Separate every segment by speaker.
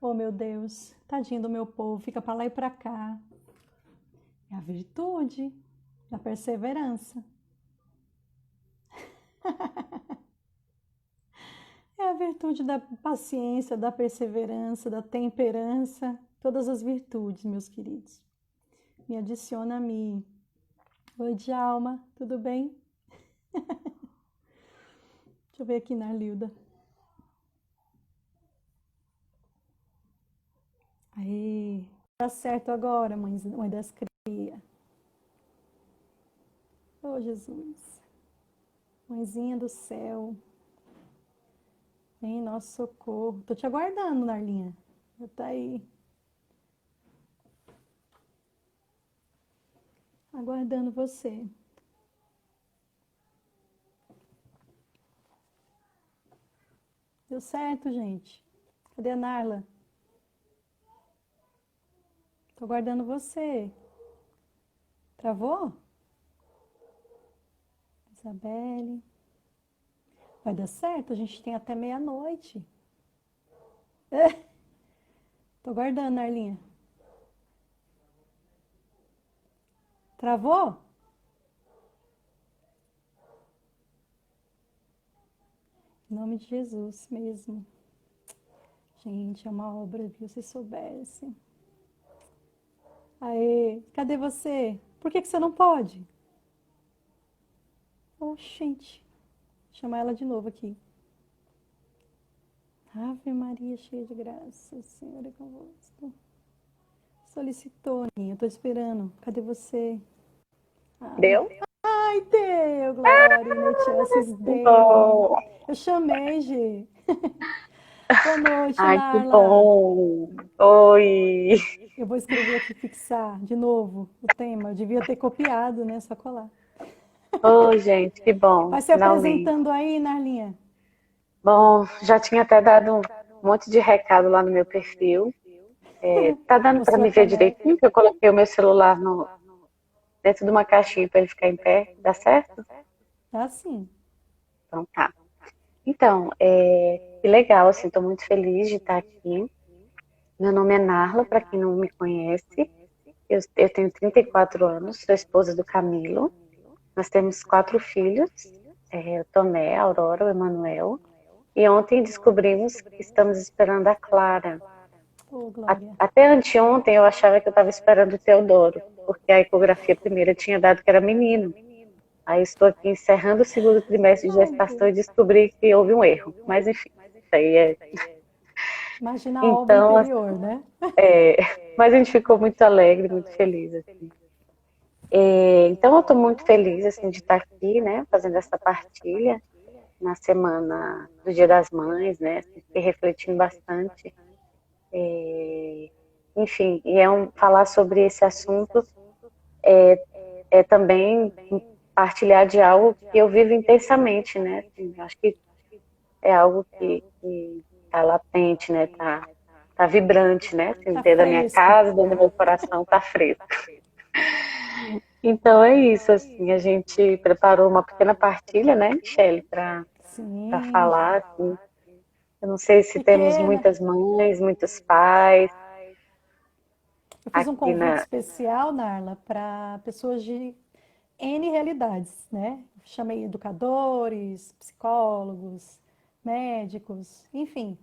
Speaker 1: Oh, meu Deus, tadinho do meu povo, fica para lá e para cá. É a virtude da perseverança. É a virtude da paciência, da perseverança, da temperança, todas as virtudes, meus queridos. Me adiciona a mim. Oi, Djalma, tudo bem? Deixa eu ver aqui na Lilda. Aí, tá certo agora, mãe das crias. Oh, Jesus. Mãezinha do céu. Vem em nosso socorro. Tô te aguardando, Narlinha. Já tá aí. Aguardando você. Deu certo, gente? Cadê a Narla? Tô aguardando você. Travou? Isabelle. Vai dar certo? A gente tem até meia-noite. Tô aguardando, Narlinha. Travou? Em nome de Jesus mesmo. Gente, é uma obra, viu? Se soubesse. Aê, cadê você? Por que você não pode? Oh, gente. Chamar ela de novo aqui. Ave Maria, cheia de graça, o Senhor é convosco. Solicitou, Ninho, eu tô esperando. Cadê você?
Speaker 2: Deu?
Speaker 1: Ai, deu, Glória, Netiases, deu.
Speaker 2: Bom.
Speaker 1: Eu chamei, Gi. Boa noite,
Speaker 2: Ai, que
Speaker 1: Narla.
Speaker 2: bom. Oi.
Speaker 1: Eu vou escrever aqui, fixar de novo o tema. Eu devia ter copiado, né? Só colar.
Speaker 2: Oi, gente, que bom,
Speaker 1: Vai se
Speaker 2: finalmente.
Speaker 1: apresentando aí, Narlinha.
Speaker 2: Bom, já tinha até dado um monte de recado lá no meu perfil. Tá dando
Speaker 1: Com
Speaker 2: para
Speaker 1: sua
Speaker 2: me ver
Speaker 1: caneca.
Speaker 2: direitinho? Que eu coloquei o meu celular dentro de uma caixinha para ele ficar em pé. Dá certo?
Speaker 1: Tá sim.
Speaker 2: Então tá. Então, que legal, assim, estou muito feliz de estar aqui. Meu nome é Narla, para quem não me conhece. Eu tenho 34 anos, sou esposa do Camilo. Nós temos 4 filhos, o Tomé, a Aurora, o Emanuel. E ontem descobrimos que estamos esperando a Clara.
Speaker 1: Ô, Glória.
Speaker 2: Até anteontem eu achava que eu estava esperando o Teodoro, porque a ecografia primeira tinha dado que era menino. Aí estou aqui encerrando o segundo trimestre de
Speaker 1: Ai,
Speaker 2: gestação e
Speaker 1: Deus.
Speaker 2: descobri que houve um erro. Mas enfim, isso aí é.
Speaker 1: Imagina a obra
Speaker 2: Então,
Speaker 1: interior, né?
Speaker 2: é... mas a gente ficou muito alegre, muito feliz, assim. Então eu estou muito feliz assim de estar aqui, né, fazendo essa partilha na semana do Dia das Mães, né, assim, fiquei refletindo bastante. Enfim, falar sobre esse assunto é também partilhar de algo que eu vivo intensamente, né? Assim, acho que é algo que tá latente, né? Tá vibrante, né? Assim,
Speaker 1: Tá
Speaker 2: dentro da minha
Speaker 1: fresco.
Speaker 2: casa, dentro do meu coração, tá fresco. Então é isso, assim, a gente preparou uma pequena partilha, né, Michele, para
Speaker 1: Sim.
Speaker 2: falar, assim. Eu não sei se temos
Speaker 1: Pequena.
Speaker 2: muitas mães, muitos pais
Speaker 1: Eu fiz um
Speaker 2: aqui
Speaker 1: convite
Speaker 2: na.
Speaker 1: especial, Narla, para pessoas de N realidades, né? Chamei educadores, psicólogos, médicos, enfim.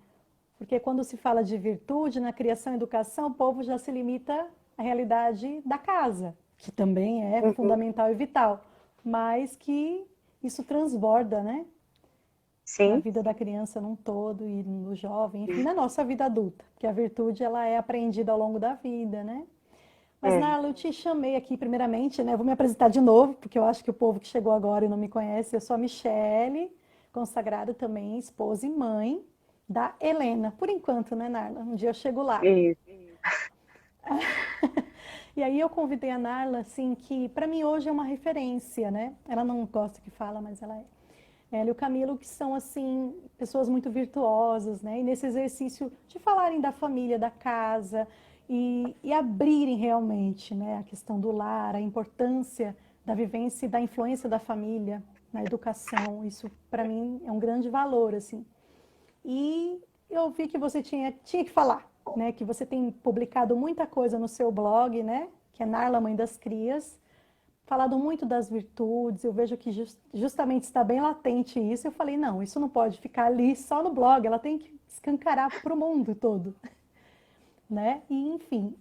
Speaker 1: Porque quando se fala de virtude na criação e educação, o povo já se limita à realidade da casa, que também é
Speaker 2: Uhum,
Speaker 1: fundamental e vital, mas que isso transborda, né? Na
Speaker 2: sim,
Speaker 1: vida da criança num todo e no jovem, enfim, na nossa vida adulta, porque a virtude ela é aprendida ao longo da vida, né? Mas,
Speaker 2: é,
Speaker 1: Narla, eu te chamei aqui primeiramente, né? Eu vou me apresentar de novo, porque eu acho que o povo que chegou agora e não me conhece, eu sou a Michele, consagrada também, esposa e mãe da Helena. Por enquanto, né, Narla? Um dia eu chego lá.
Speaker 2: isso,
Speaker 1: E aí eu convidei a Narla, assim, que para mim hoje é uma referência, né? Ela não gosta que fala, mas ela é. Ela e o Camilo, que são, assim, pessoas muito virtuosas, né? E nesse exercício de falarem da família, da casa e abrirem realmente, né? A questão do lar, a importância da vivência e da influência da família na educação. Isso, para mim, é um grande valor, assim. E eu vi que você tinha que falar. né, que você tem publicado muita coisa no seu blog, né, que é Narla Mãe das Crias, falado muito das virtudes. Eu vejo que justamente está bem latente isso. Eu falei, não, isso não pode ficar ali só no blog, ela tem que escancarar para o mundo todo, né? E, enfim,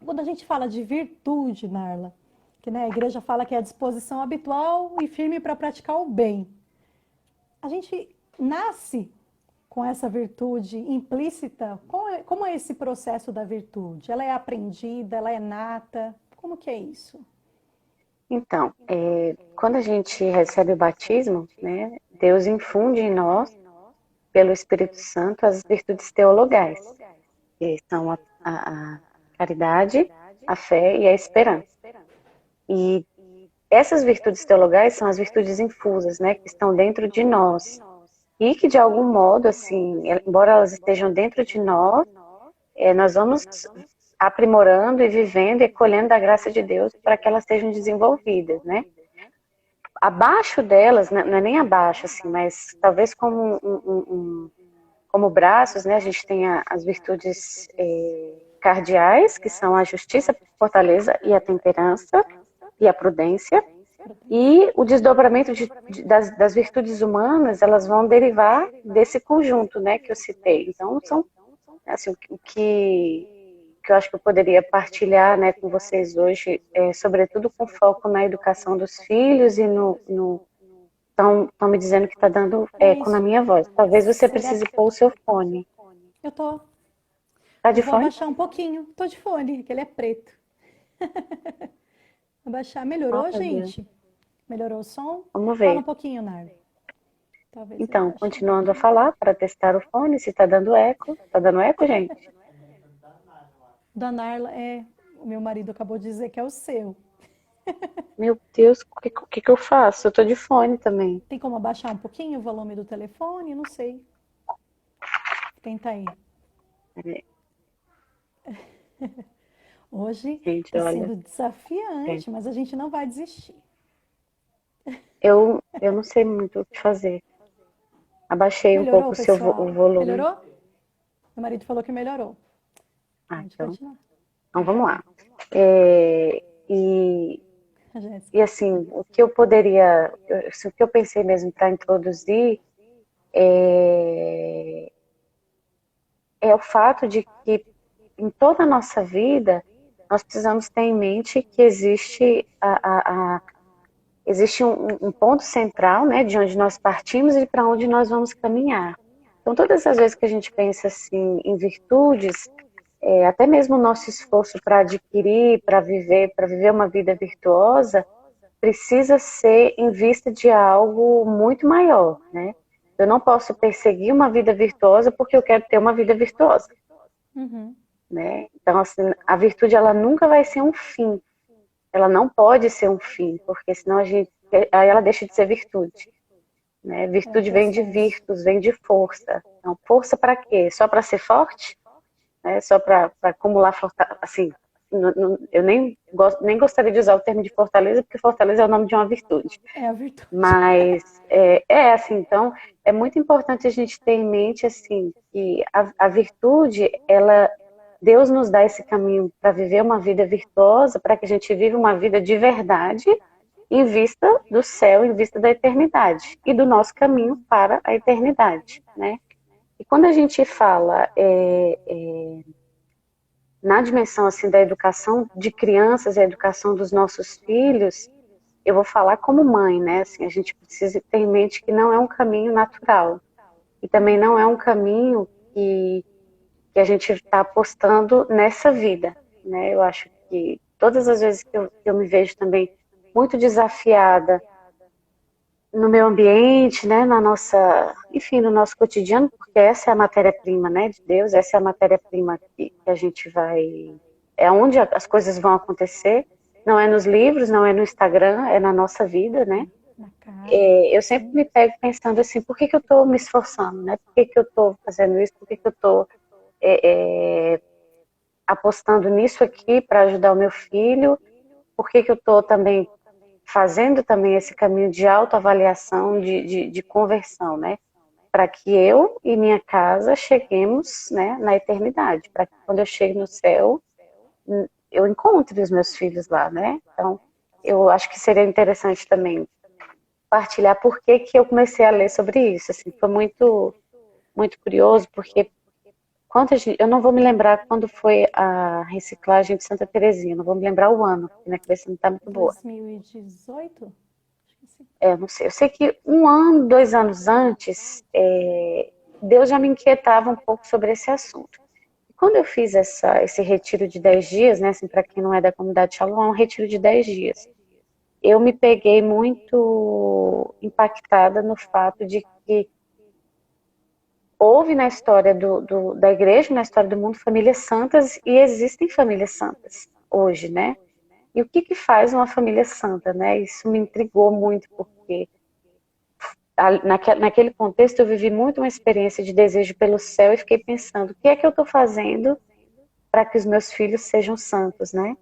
Speaker 1: quando a gente fala de virtude, Narla, que, né, a igreja fala que é a disposição habitual e firme para praticar o bem. A gente nasce com essa virtude implícita? Como é esse processo da virtude? Ela é aprendida, ela é nata? Como que é isso?
Speaker 2: Então, quando a gente recebe o batismo, né, Deus infunde em nós, pelo Espírito Santo, as virtudes teologais, que são a caridade, a fé e a esperança. E essas virtudes teologais são as virtudes infusas, né, que estão dentro de nós. E que, de algum modo, assim, embora elas estejam dentro de nós, nós vamos aprimorando e vivendo e colhendo da graça de Deus para que elas sejam desenvolvidas, né? Abaixo delas, não é nem abaixo, assim, mas talvez como braços, né? A gente tem as virtudes cardeais, que são a justiça, a fortaleza e a temperança e a prudência. E o desdobramento das virtudes humanas, elas vão derivar desse conjunto, né, que eu citei. Então, são assim, o que eu acho que eu poderia partilhar, né, com vocês hoje, sobretudo com foco na educação dos filhos e estão me dizendo que está dando eco na minha voz. Talvez você precise pôr o seu fone.
Speaker 1: Eu tô.
Speaker 2: Tá de
Speaker 1: Eu vou
Speaker 2: fone?
Speaker 1: abaixar um pouquinho. Tô de fone, que ele é preto. Abaixar. Melhorou, gente? Melhorou o som?
Speaker 2: Vamos ver.
Speaker 1: Fala um pouquinho, Narla. Talvez
Speaker 2: então, continuando a falar, para testar o fone, se está dando eco. Está dando eco, gente?
Speaker 1: Da Narla, o meu marido acabou de dizer que é o seu.
Speaker 2: Meu Deus, o que eu faço? Eu tô de fone também.
Speaker 1: Tem como abaixar um pouquinho o volume do telefone? Não sei. Tenta aí. Hoje está sendo desafiante, mas a gente não vai desistir.
Speaker 2: Eu não sei muito o que fazer. Abaixei um pouco o volume.
Speaker 1: Melhorou? Meu marido falou que melhorou.
Speaker 2: Então vamos lá. E assim, o que eu poderia, o que eu pensei mesmo para introduzir é o fato de que em toda a nossa vida nós precisamos ter em mente que existe existe um ponto central, né, de onde nós partimos e para onde nós vamos caminhar. Então, todas as vezes que a gente pensa assim em virtudes, até mesmo o nosso esforço para adquirir, para viver uma vida virtuosa, precisa ser em vista de algo muito maior, né? Eu não posso perseguir uma vida virtuosa porque eu quero ter uma vida virtuosa, né? Então, assim, a virtude ela nunca vai ser um fim. Ela não pode ser um fim, porque senão aí ela deixa de ser virtude. Né? Virtude vem de virtus, vem de força. Então, força para quê? Só para ser forte? Né? Só para acumular fortaleza? Assim, eu nem gostaria de usar o termo de fortaleza, porque fortaleza é o nome de uma virtude.
Speaker 1: É a virtude.
Speaker 2: Mas, assim, então, é muito importante a gente ter em mente, assim, que a virtude, Deus nos dá esse caminho para viver uma vida virtuosa, para que a gente viva uma vida de verdade, em vista do céu, em vista da eternidade, e do nosso caminho para a eternidade, né? E quando a gente fala na dimensão assim da educação de crianças e a educação dos nossos filhos, eu vou falar como mãe, né? Assim, a gente precisa ter em mente que não é um caminho natural, e também não é um caminho que a gente está apostando nessa vida, né? Eu acho que todas as vezes que eu me vejo também muito desafiada no meu ambiente, né, enfim, no nosso cotidiano, porque essa é a matéria-prima, né, de Deus, essa é a matéria-prima que a gente é onde as coisas vão acontecer, não é nos livros, não é no Instagram, é na nossa vida, né? Eu sempre me pego pensando assim, por que eu estou me esforçando, né? Por que eu estou fazendo isso? Por que eu estou apostando nisso aqui para ajudar o meu filho? Por que eu estou também fazendo também esse caminho de autoavaliação, de conversão, né? para que eu e minha casa cheguemos, né, na eternidade, para que quando eu chegue no céu, eu encontre os meus filhos lá, né? Então, eu acho que seria interessante também partilhar por que que eu comecei a ler sobre isso. Assim, foi muito, muito curioso, porque eu não vou me lembrar quando foi a reciclagem de Santa Terezinha, não vou me lembrar o ano, porque minha cabeça não está muito boa.
Speaker 1: 2018? Acho que sim.
Speaker 2: Não sei. Eu sei que 1 ano, 2 anos antes, Deus já me inquietava um pouco sobre esse assunto. E quando eu fiz esse retiro de 10 dias, né, assim, para quem não é da comunidade Shalom, é um retiro de 10 dias. Eu me peguei muito impactada no fato de que houve na história da igreja, na história do mundo, famílias santas, e existem famílias santas hoje, né? E o que que faz uma família santa, né? Isso me intrigou muito, porque naquele contexto eu vivi muito uma experiência de desejo pelo céu e fiquei pensando, o que é que eu estou fazendo para que os meus filhos sejam santos, né?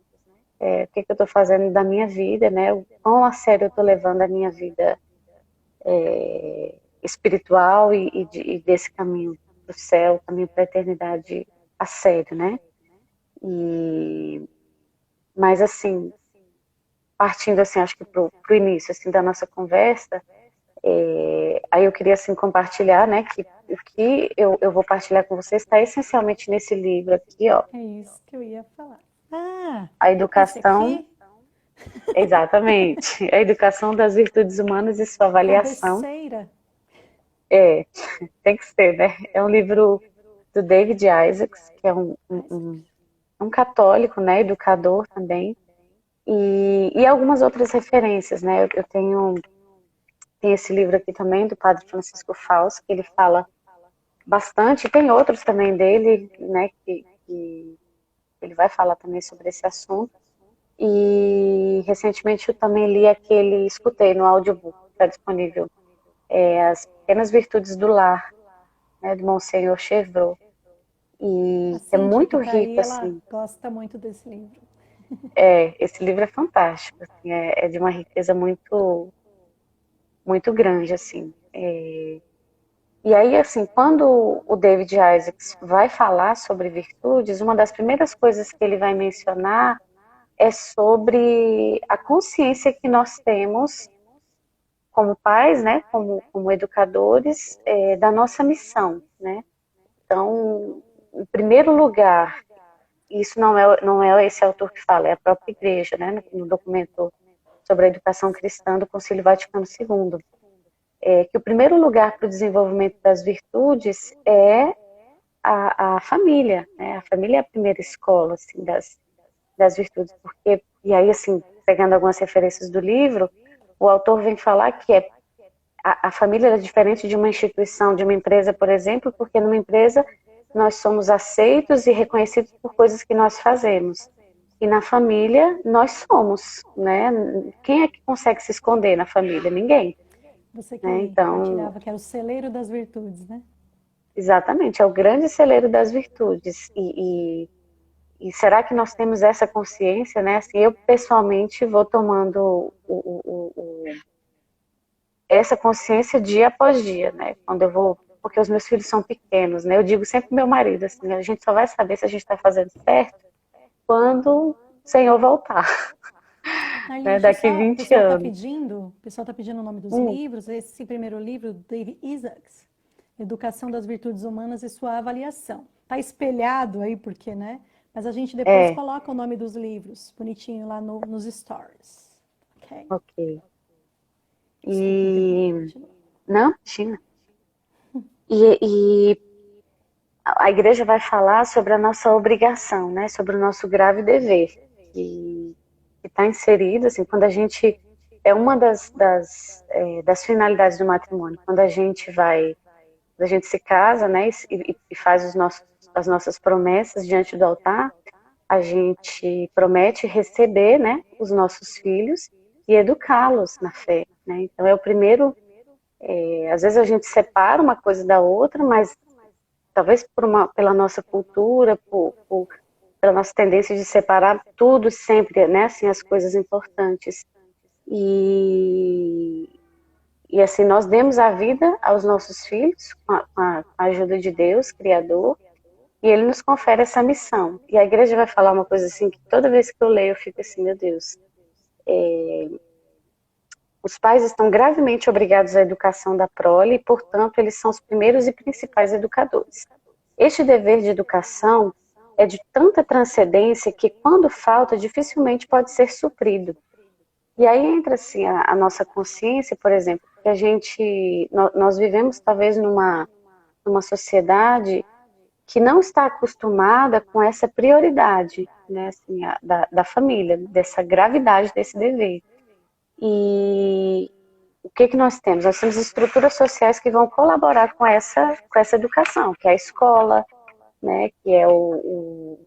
Speaker 2: O que é que eu estou fazendo da minha vida, né? O quão a sério eu estou levando a minha vida espiritual e desse caminho para o céu, caminho para a eternidade a sério, né? Mas assim, partindo assim, acho que pro início assim da nossa conversa, aí eu queria assim compartilhar, né, que o que eu vou partilhar com vocês está essencialmente nesse livro aqui, ó.
Speaker 1: É isso que eu ia falar. Ah,
Speaker 2: A
Speaker 1: esse
Speaker 2: educação,
Speaker 1: aqui,
Speaker 2: exatamente, a educação das virtudes humanas e sua avaliação.
Speaker 1: cabeceira.
Speaker 2: É, tem que ser, né? É um livro do David Isaacs, que é um católico, né, educador também, e algumas outras referências, né? Eu tem esse livro aqui também do Padre Francisco Fausto, que ele fala bastante, tem outros também dele, né, que ele vai falar também sobre esse assunto. E recentemente eu também li escutei no audiobook, que está disponível, As Pequenas Virtudes do Lar, né, do Monsenhor Chevreul.
Speaker 1: A
Speaker 2: E é
Speaker 1: Cíntia que
Speaker 2: muito
Speaker 1: tá aí,
Speaker 2: rico,
Speaker 1: ela
Speaker 2: assim.
Speaker 1: gosta muito desse livro.
Speaker 2: Esse livro é fantástico, assim, é de uma riqueza muito, muito grande, assim. E aí, assim, quando o David Isaacs vai falar sobre virtudes, uma das primeiras coisas que ele vai mencionar é sobre a consciência que nós temos como pais, né, como educadores, da nossa missão, né? Então, em primeiro lugar, isso não é esse autor que fala, é a própria igreja, né, no documento sobre a educação cristã do Concílio Vaticano II, que o primeiro lugar para o desenvolvimento das virtudes é a família, né? A família é a primeira escola, assim, das virtudes, porque, e aí, assim, pegando algumas referências do livro, o autor vem falar que a família é diferente de uma instituição, de uma empresa, por exemplo, porque numa empresa nós somos aceitos e reconhecidos por coisas que nós fazemos. E na família nós somos, né? Quem é que consegue se esconder na família? Ninguém.
Speaker 1: Você
Speaker 2: Né?
Speaker 1: que
Speaker 2: Então,
Speaker 1: partilhava que era o celeiro das virtudes, né?
Speaker 2: exatamente, é o grande celeiro das virtudes. E será que nós temos essa consciência, né? Assim, eu pessoalmente vou tomando essa consciência dia após dia, né? Quando eu vou, porque os meus filhos são pequenos, né? Eu digo sempre pro meu marido assim, a gente só vai saber se a gente está fazendo certo quando o Senhor voltar,
Speaker 1: Ali,
Speaker 2: né?
Speaker 1: deixa eu
Speaker 2: Daqui
Speaker 1: só,
Speaker 2: 20 anos.
Speaker 1: o pessoal tá pedindo o nome dos
Speaker 2: Hum,
Speaker 1: livros. Esse primeiro livro, David Isaacs, Educação das Virtudes Humanas e Sua Avaliação. Tá espelhado aí, porque, né? Mas a gente depois
Speaker 2: é,
Speaker 1: coloca o nome dos livros, bonitinho, lá nos stories. Ok?
Speaker 2: ok.
Speaker 1: Desculpa interromper,
Speaker 2: E
Speaker 1: continua.
Speaker 2: não, China. E a igreja vai falar sobre a nossa obrigação, né? Sobre o nosso grave dever, que está inserido, assim, quando a gente é uma das finalidades do matrimônio, quando a gente se casa, né, e faz as nossas promessas diante do altar, a gente promete receber, né, os nossos filhos e educá-los na fé, né? Então é o primeiro, às vezes a gente separa uma coisa da outra, mas talvez pela nossa cultura, pela nossa tendência de separar tudo sempre, né, assim, as coisas importantes. E e assim, nós demos a vida aos nossos filhos com a ajuda de Deus, Criador, e Ele nos confere essa missão. E a igreja vai falar uma coisa assim, que toda vez que eu leio eu fico assim, meu Deus, os pais estão gravemente obrigados à educação da prole e, portanto, eles são os primeiros e principais educadores. Este dever de educação é de tanta transcendência que, quando falta, dificilmente pode ser suprido. E aí entra assim a nossa consciência, por exemplo, que nós vivemos talvez numa sociedade que não está acostumada com essa prioridade, né, assim, da família, dessa gravidade desse dever. E o que nós temos? Nós temos estruturas sociais que vão colaborar com essa educação, que é a escola, né, que é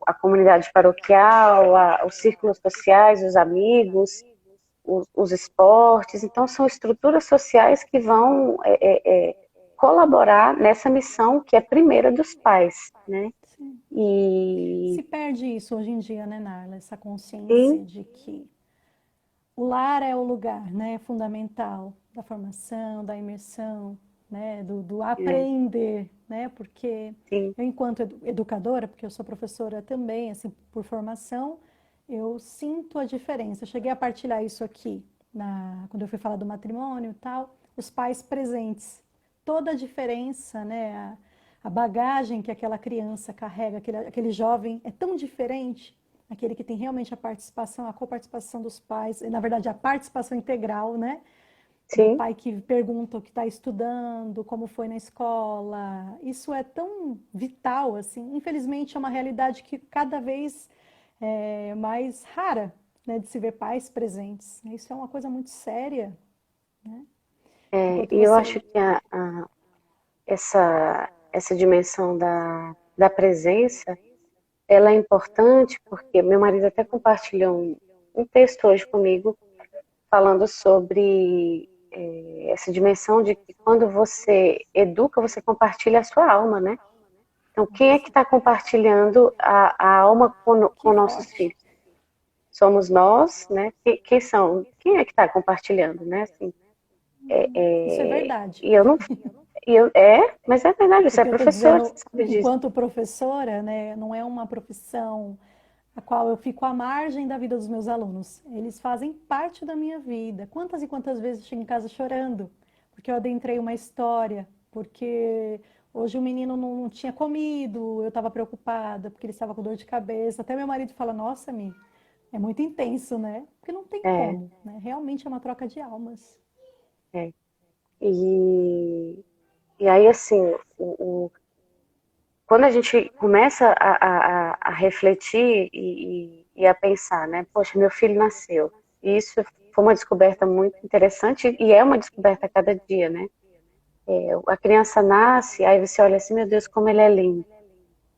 Speaker 2: a comunidade paroquial, os círculos sociais, os amigos, os esportes. Então, são estruturas sociais que vão colaborar nessa missão que é primeira dos pais, né?
Speaker 1: Sim.
Speaker 2: E
Speaker 1: Se perde isso hoje em dia, né, Narla? Essa consciência
Speaker 2: sim,
Speaker 1: de que o lar é o lugar, né, fundamental da formação, da imersão, né, do aprender, né, porque
Speaker 2: sim,
Speaker 1: eu, enquanto educadora, porque eu sou professora também, assim, por formação, eu sinto a diferença. Eu cheguei a partilhar isso aqui, quando eu fui falar do matrimônio e tal, os pais presentes. Toda a diferença, né, a bagagem que aquela criança carrega, aquele jovem é tão diferente, aquele que tem realmente a participação, a coparticipação dos pais, e, na verdade, a participação integral, né? Do
Speaker 2: sim.
Speaker 1: pai que pergunta o que está estudando, como foi na escola. Isso é tão vital, assim. Infelizmente, é uma realidade que cada vez é mais rara, né, de se ver pais presentes. Isso é uma coisa muito séria, né? Enquanto
Speaker 2: E eu
Speaker 1: você...
Speaker 2: acho que essa dimensão da presença, ela é importante porque meu marido até compartilhou um texto hoje comigo falando sobre essa dimensão de que quando você educa, você compartilha a sua alma, né? Então, quem é que está compartilhando a alma
Speaker 1: Que
Speaker 2: com nossos
Speaker 1: forte.
Speaker 2: filhos? Somos nós, né? Quem são? Quem é que está compartilhando, né? Assim,
Speaker 1: Isso é verdade.
Speaker 2: e eu não, mas é verdade. Você é
Speaker 1: Porque eu estou
Speaker 2: professor, você
Speaker 1: dizendo,
Speaker 2: sabe disso.
Speaker 1: enquanto professora, né, não é uma profissão a qual eu fico à margem da vida dos meus alunos. Eles fazem parte da minha vida. Quantas e quantas vezes eu chego em casa chorando, porque eu adentrei uma história, porque hoje o menino não tinha comido, eu estava preocupada, porque ele estava com dor de cabeça. Até meu marido fala, nossa, Mi, é muito intenso, né? Porque não tem
Speaker 2: É,
Speaker 1: como, né? Realmente é uma troca de almas.
Speaker 2: é. E, e aí, assim, quando a gente começa a refletir e a pensar, né? Poxa, meu filho nasceu. E isso foi uma descoberta muito interessante e é uma descoberta a cada dia, né? A criança nasce, aí você olha assim, meu Deus, como ele é lindo.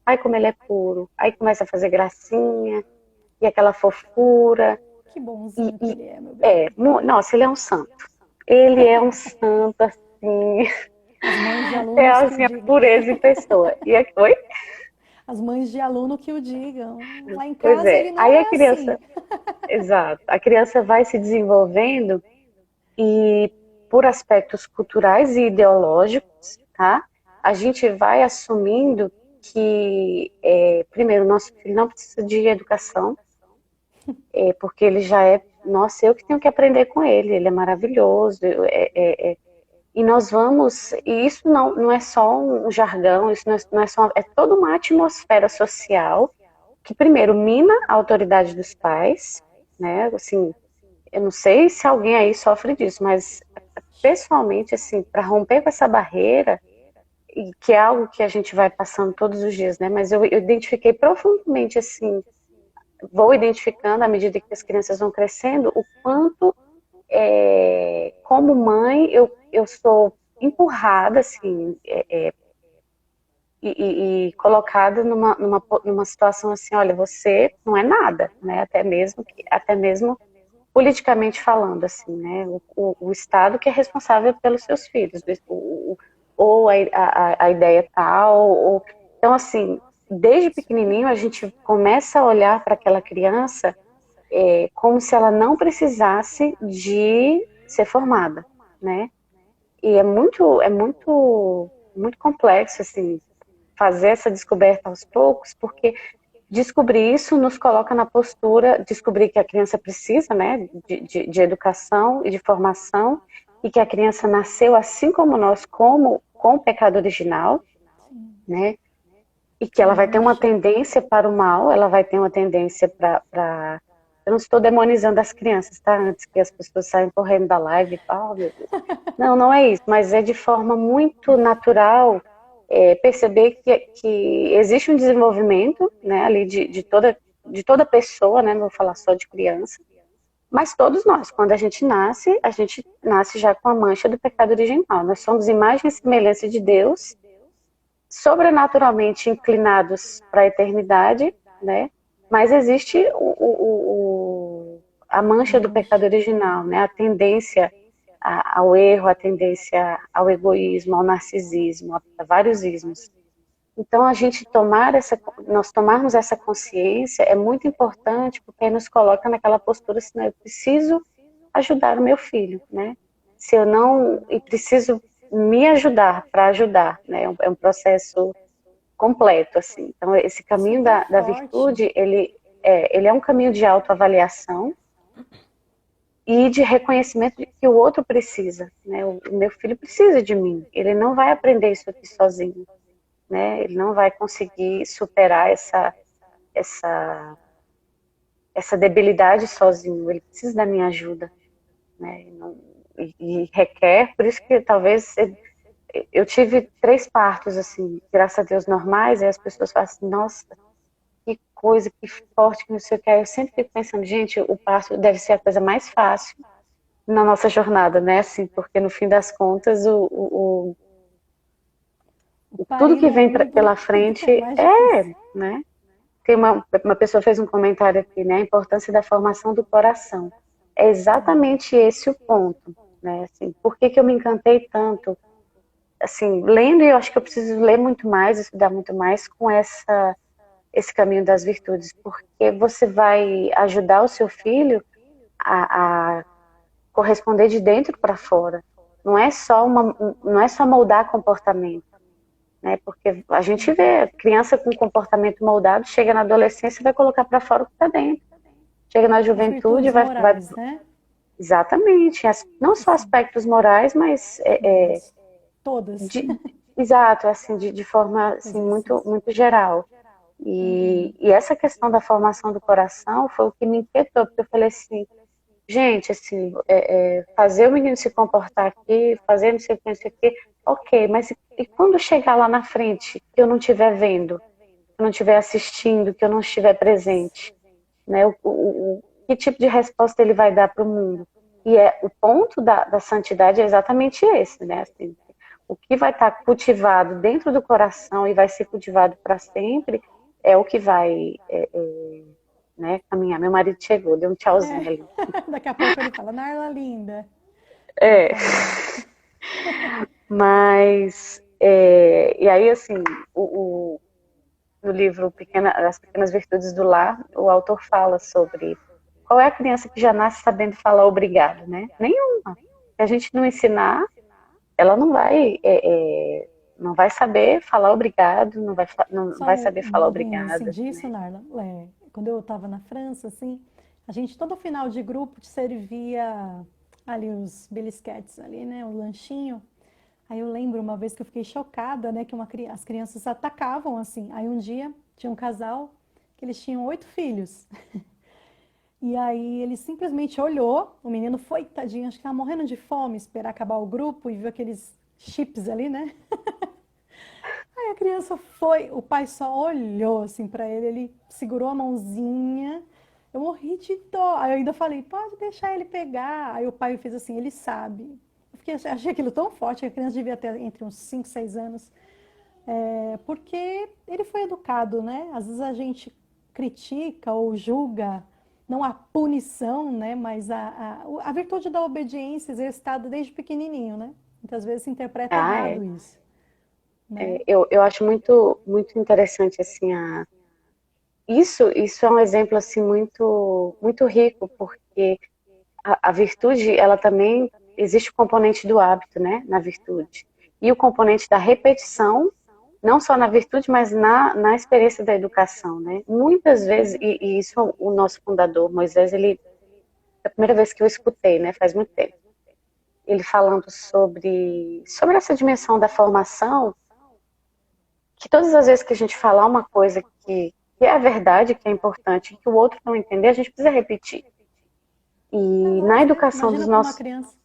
Speaker 2: Ai, como ele é puro. Aí começa a fazer gracinha e aquela fofura.
Speaker 1: Que
Speaker 2: E,
Speaker 1: bonzinho que
Speaker 2: e
Speaker 1: ele é, meu bebê.
Speaker 2: nossa, ele é um santo. Ele é um santo, assim.
Speaker 1: As mães de
Speaker 2: É
Speaker 1: alunos que o
Speaker 2: assim, a
Speaker 1: digam.
Speaker 2: pureza em pessoa. Oi?
Speaker 1: As mães de aluno que o digam. Lá em
Speaker 2: Pois
Speaker 1: casa
Speaker 2: é.
Speaker 1: ele não
Speaker 2: Aí a
Speaker 1: é assim.
Speaker 2: criança, exato, a criança vai se desenvolvendo e por aspectos culturais e ideológicos, tá? A gente vai assumindo que, primeiro, nosso filho não precisa de educação, porque ele já é, nossa, eu que tenho que aprender com ele é maravilhoso, e nós vamos, e isso não é só um jargão, isso não é só, é toda uma atmosfera social que, primeiro, mina a autoridade dos pais, né, assim, eu não sei se alguém aí sofre disso, mas pessoalmente, assim, para romper com essa barreira, e que é algo que a gente vai passando todos os dias, né, mas eu identifiquei profundamente, assim, vou identificando à medida que as crianças vão crescendo, o quanto, como mãe, eu sou empurrada, assim, e colocada numa situação assim, olha, você não é nada, né? Até mesmo politicamente falando, assim, né? O Estado que é responsável pelos seus filhos, ou a ideia tal, então assim, desde pequenininho a gente começa a olhar para aquela criança como se ela não precisasse de ser formada, né? e muito complexo, assim, fazer essa descoberta aos poucos, porque descobrir isso nos coloca na postura, descobrir que a criança precisa, né, de educação e de formação, e que a criança nasceu assim como nós, com o pecado original, né, e que ela vai ter uma tendência para o mal, ela vai ter uma tendência para... Eu não estou demonizando as crianças, tá? Antes que as pessoas saiam correndo da live e falam, oh, meu Deus. Não, não é isso, mas é de forma muito natural perceber que existe um desenvolvimento, né, ali de toda pessoa, né, não vou falar só de criança, mas todos nós, quando a gente nasce já com a mancha do pecado original. Nós somos imagem e semelhança de Deus, sobrenaturalmente inclinados para a eternidade, né? Mas existe a mancha do pecado original, né? A tendência ao erro, a tendência ao egoísmo, ao narcisismo, a vários ismos. Então, nós tomarmos essa consciência é muito importante, porque nos coloca naquela postura assim, eu preciso ajudar o meu filho, né? Se eu não, e preciso me ajudar para ajudar, né? É um processo completo, assim. Então, esse caminho da virtude, ele é um caminho de autoavaliação e de reconhecimento de que o outro precisa, né? O meu filho precisa de mim. Ele não vai aprender isso aqui sozinho, né? Ele não vai conseguir superar essa debilidade sozinho. Ele precisa da minha ajuda, né? E requer, por isso que talvez eu tive 3 partos, assim, graças a Deus, normais, e as pessoas falam assim, nossa, que coisa, que forte, que não sei o que. Eu sempre fico pensando, gente, o parto deve ser a coisa mais fácil na nossa jornada, né? Assim, porque no fim das contas, tudo que vem pela frente né? Tem uma pessoa fez um comentário aqui, né? A importância da formação do coração. É exatamente esse o ponto, né? Assim, por que eu me encantei tanto? Assim, lendo, e eu acho que eu preciso ler muito mais, estudar muito mais com esse caminho das virtudes, porque você vai ajudar o seu filho a corresponder de dentro para fora. Não é só moldar comportamento, né? Porque a gente vê criança com comportamento moldado, chega na adolescência e vai colocar para fora o que está dentro. Chega na juventude,
Speaker 1: morais, né?
Speaker 2: Exatamente. Não só aspectos morais, mas
Speaker 1: todas.
Speaker 2: Exato, assim, de forma assim, muito, muito geral. E essa questão da formação do coração foi o que me inquietou, porque eu falei assim, gente, assim, fazer o menino se comportar aqui, fazer não sei o que, não sei o que, ok, mas e quando chegar lá na frente, que eu não estiver vendo, que eu não estiver assistindo, que eu não estiver presente, né? Que tipo de resposta ele vai dar para o mundo? E o ponto da santidade é exatamente esse, né? Assim, o que vai estar cultivado dentro do coração e vai ser cultivado para sempre é o que vai né, caminhar. Meu marido chegou, deu um tchauzinho ali.
Speaker 1: Daqui a pouco ele fala, Narla linda.
Speaker 2: Mas, e aí, assim, no livro As Pequenas Virtudes do Lar, o autor fala sobre qual é a criança que já nasce sabendo falar obrigado, né? Nenhuma. Se a gente não ensinar, ela não vai saber falar obrigado, não vai saber falar obrigado.
Speaker 1: Assim, disso, Narla, quando eu estava na França, assim, a gente, todo final de grupo, servia ali os belisquetes ali, né, o lanchinho. Aí eu lembro uma vez que eu fiquei chocada, né, que as crianças atacavam, assim. Aí um dia tinha um casal que eles tinham 8 filhos. E aí ele simplesmente olhou, o menino foi, tadinho, acho que estava morrendo de fome, esperar acabar o grupo e viu aqueles chips ali, né? Aí a criança foi, o pai só olhou assim para ele, ele segurou a mãozinha, eu morri de dó. Aí eu ainda falei, pode deixar ele pegar. Aí o pai fez assim, ele sabe. Achei aquilo tão forte, que a criança devia ter entre uns 5, 6 anos, porque ele foi educado, né? Às vezes a gente critica ou julga, não a punição, né? Mas a virtude da obediência exercitada desde pequenininho, né? Muitas vezes se interpreta errado isso. Né?
Speaker 2: Eu acho muito, muito interessante, assim, isso é um exemplo, assim, muito, muito rico, porque a virtude, ela também existe o componente do hábito, né, na virtude. E o componente da repetição, não só na virtude, mas na experiência da educação, né? Muitas vezes, e isso o nosso fundador, Moisés, ele, a primeira vez que eu escutei, né, faz muito tempo, ele falando sobre essa dimensão da formação, que todas as vezes que a gente falar uma coisa que é a verdade, que é importante, que o outro não entender, a gente precisa repetir.
Speaker 1: É
Speaker 2: E na
Speaker 1: lógico,
Speaker 2: educação dos
Speaker 1: imagina para uma
Speaker 2: nossos...
Speaker 1: criança.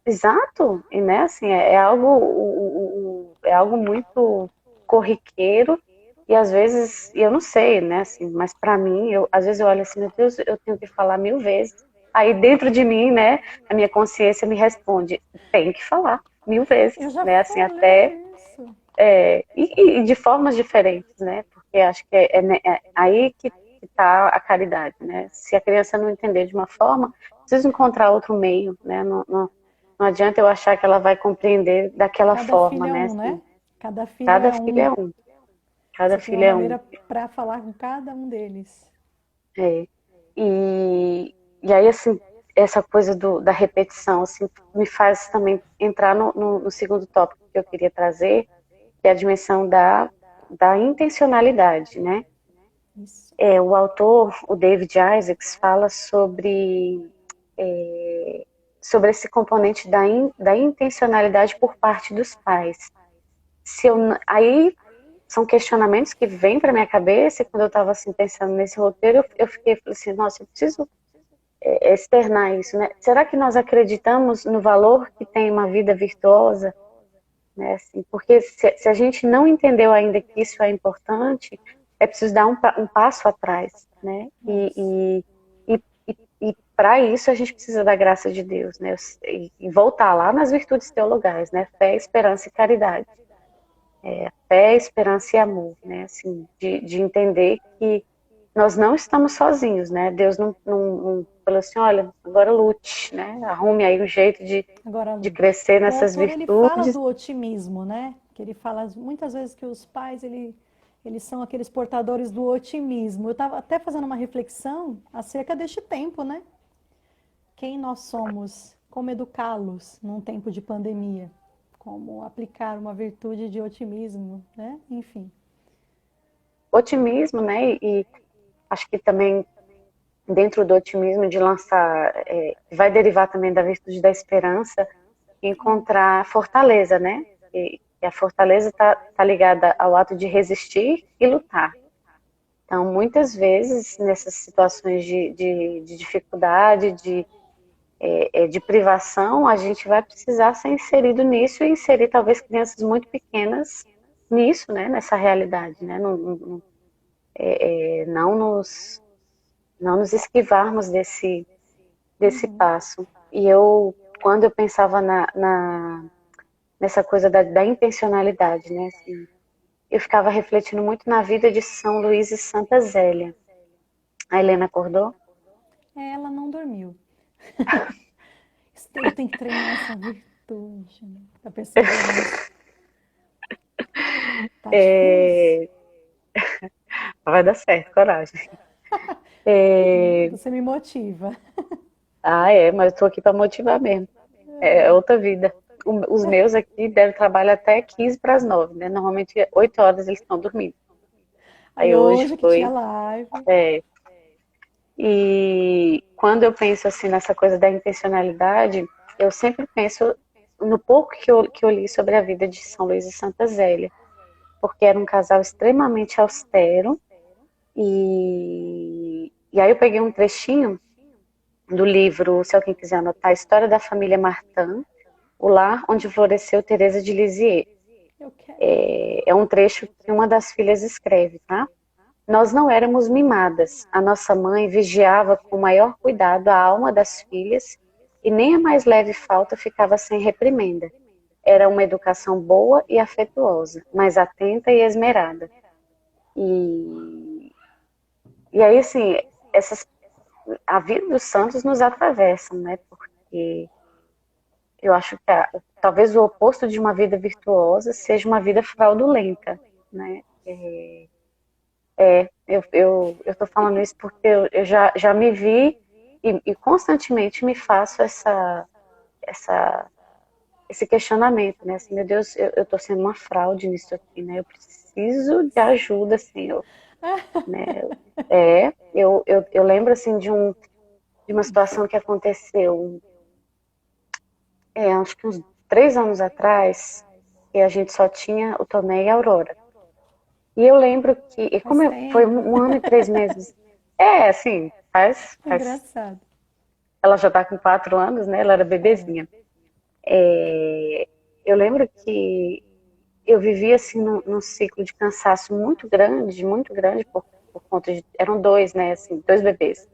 Speaker 2: Exato, e né, assim, é algo, é algo muito corriqueiro, e às vezes, e eu não sei, né, assim, mas para mim, às vezes eu olho assim, meu Deus, eu tenho que falar 1000 vezes. Aí dentro de mim, né, a minha consciência me responde, tem que falar 1000 vezes,
Speaker 1: Eu já
Speaker 2: né, assim, até,
Speaker 1: falei isso.
Speaker 2: e de formas diferentes, né, porque acho que é aí que está a caridade, né, se a criança não entender de uma forma, precisa encontrar outro meio, né, não adianta eu achar que ela vai compreender daquela
Speaker 1: Cada filho
Speaker 2: forma,
Speaker 1: é
Speaker 2: né,
Speaker 1: um,
Speaker 2: assim,
Speaker 1: né? Cada filho
Speaker 2: cada
Speaker 1: é
Speaker 2: filho é
Speaker 1: um.
Speaker 2: um, cada
Speaker 1: Você tem uma
Speaker 2: filho é um.
Speaker 1: maneira para falar com cada um deles.
Speaker 2: É. E aí, assim, essa coisa da repetição, assim, me faz também entrar no segundo tópico que eu queria trazer, que é a dimensão da intencionalidade, né?
Speaker 1: Isso.
Speaker 2: O autor, o David Isaacs, fala sobre esse componente da intencionalidade por parte dos pais. Aí são questionamentos que vêm para minha cabeça, e quando eu estava assim, pensando nesse roteiro, eu fiquei assim, nossa, eu preciso externar isso, né? Será que nós acreditamos no valor que tem uma vida virtuosa? Né? Assim, porque se a gente não entendeu ainda que isso é importante, é preciso dar um passo atrás, né?
Speaker 1: Nossa.
Speaker 2: E para isso a gente precisa da graça de Deus, né? E voltar lá nas virtudes teologais, né? Fé, esperança e caridade. Fé, esperança e amor, né? Assim, de entender que nós não estamos sozinhos, né? Deus não falou assim, olha, agora lute, né? Arrume aí um jeito
Speaker 1: Agora,
Speaker 2: de
Speaker 1: Lute.
Speaker 2: crescer
Speaker 1: O
Speaker 2: nessas
Speaker 1: autor ele fala
Speaker 2: virtudes.
Speaker 1: do otimismo, né? Que ele fala muitas vezes que os pais eles são aqueles portadores do otimismo. Eu estava até fazendo uma reflexão acerca deste tempo, né? Quem nós somos? Como educá-los num tempo de pandemia? Como aplicar uma virtude de otimismo, né? Enfim.
Speaker 2: Otimismo, né? E acho que também dentro do otimismo de lançar, vai derivar também da virtude da esperança, encontrar fortaleza, né? E a fortaleza tá ligada ao ato de resistir e lutar. Então, muitas vezes, nessas situações de dificuldade, de privação, a gente vai precisar ser inserido nisso e inserir talvez crianças muito pequenas nisso, né? Nessa realidade, né? Não nos esquivarmos desse passo. E quando eu pensava nessa coisa da intencionalidade, né? Assim, eu ficava refletindo muito na vida de São Luís e Santa Zélia. A Helena acordou?
Speaker 1: Ela não dormiu. Eu tenho que treinar essa virtude, né? A perseverança. Tá difícil.
Speaker 2: É, vai dar certo, coragem. É,
Speaker 1: Você me motiva.
Speaker 2: mas eu tô aqui para motivar mesmo. É outra vida. Os meus aqui devem trabalhar até 15 para as 9, né? Normalmente 8 horas eles estão dormindo.
Speaker 1: Aí
Speaker 2: Aí hoje
Speaker 1: hoje que tinha
Speaker 2: foi.
Speaker 1: live.
Speaker 2: é, E quando eu penso assim nessa coisa da intencionalidade, eu sempre penso no pouco que eu li sobre a vida de São Luís e Santa Zélia, porque era um casal extremamente austero, e aí eu peguei um trechinho do livro, se alguém quiser anotar, a História da Família Martin, o lar onde floresceu Teresa de Lisieux.
Speaker 1: Eu quero.
Speaker 2: É um trecho que uma das filhas escreve, tá? Nós não éramos mimadas. A nossa mãe vigiava com o maior cuidado a alma das filhas e nem a mais leve falta ficava sem reprimenda. Era uma educação boa e afetuosa, mas atenta e esmerada. E aí, assim, a vida dos santos nos atravessa, né? Porque eu acho que talvez o oposto de uma vida virtuosa seja uma vida fraudulenta, né? Eu tô falando isso porque eu já me vi e constantemente me faço esse questionamento, né? Assim, meu Deus, eu tô sendo uma fraude nisso aqui, né? Eu preciso de ajuda, Senhor, né? Eu lembro, assim, de uma situação que aconteceu, acho que uns 3 anos atrás, que a gente só tinha o Tomé e a Aurora. E eu lembro que, e
Speaker 1: Faz
Speaker 2: como foi
Speaker 1: tempo.
Speaker 2: 1 ano e 3 meses, assim,
Speaker 1: Engraçado.
Speaker 2: ela já tá com 4 anos, né? Ela era bebezinha. Eu lembro que eu vivia assim num ciclo de cansaço muito grande por conta de, eram dois, né? Assim, dois bebês.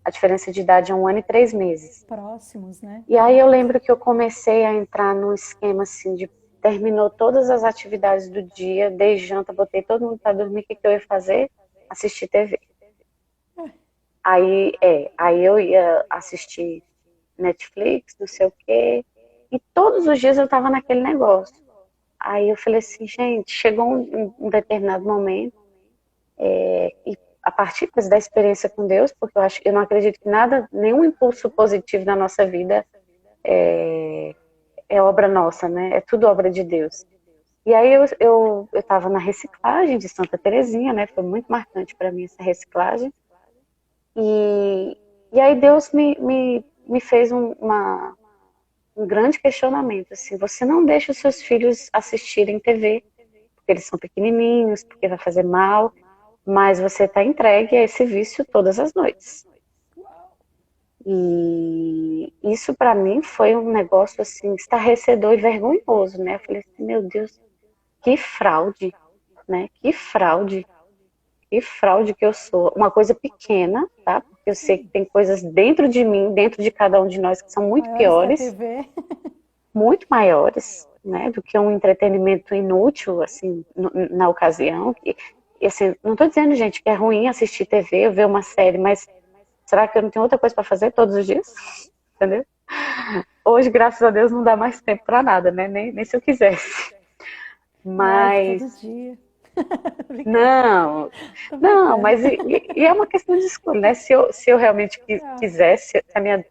Speaker 2: A diferença de idade é 1 ano e 3 meses.
Speaker 1: Próximos, né?
Speaker 2: E aí eu lembro que eu comecei a entrar num esquema assim de terminou todas as atividades do dia, dei janta, botei todo mundo para dormir, o que eu ia fazer? Assistir TV. Aí eu ia assistir Netflix, não sei o quê, e todos os dias eu tava naquele negócio. Aí eu falei assim, gente, chegou um determinado momento, e a partir da experiência com Deus, porque eu não acredito que nada, nenhum impulso positivo na nossa vida é obra nossa, né? É tudo obra de Deus. E aí eu estava na reciclagem de Santa Terezinha, né? Foi muito marcante para mim essa reciclagem. E aí Deus me fez um grande questionamento, assim, você não deixa os seus filhos assistirem TV, porque eles são pequenininhos, porque vai fazer mal, mas você está entregue a esse vício todas as noites. E isso para mim foi um negócio assim estarrecedor e vergonhoso, né? Eu falei assim, meu Deus, que fraude, né? Que fraude que eu sou. Uma coisa pequena, tá? Porque eu sei que tem coisas dentro de mim, dentro de cada um de nós que são muito
Speaker 1: Maiores que a
Speaker 2: piores,
Speaker 1: TV.
Speaker 2: muito maiores, né, do que um entretenimento inútil, assim, na ocasião. E assim, não estou dizendo, gente, que é ruim assistir TV ou ver uma série, mas será que eu não tenho outra coisa para fazer todos os dias? Entendeu? Hoje, graças a Deus, não dá mais tempo para nada, né? Nem se eu quisesse.
Speaker 1: Live todo
Speaker 2: Mas
Speaker 1: dia.
Speaker 2: não,
Speaker 1: Tô
Speaker 2: não,
Speaker 1: brincando.
Speaker 2: mas e é uma questão de escolha, né? Se eu realmente quisesse,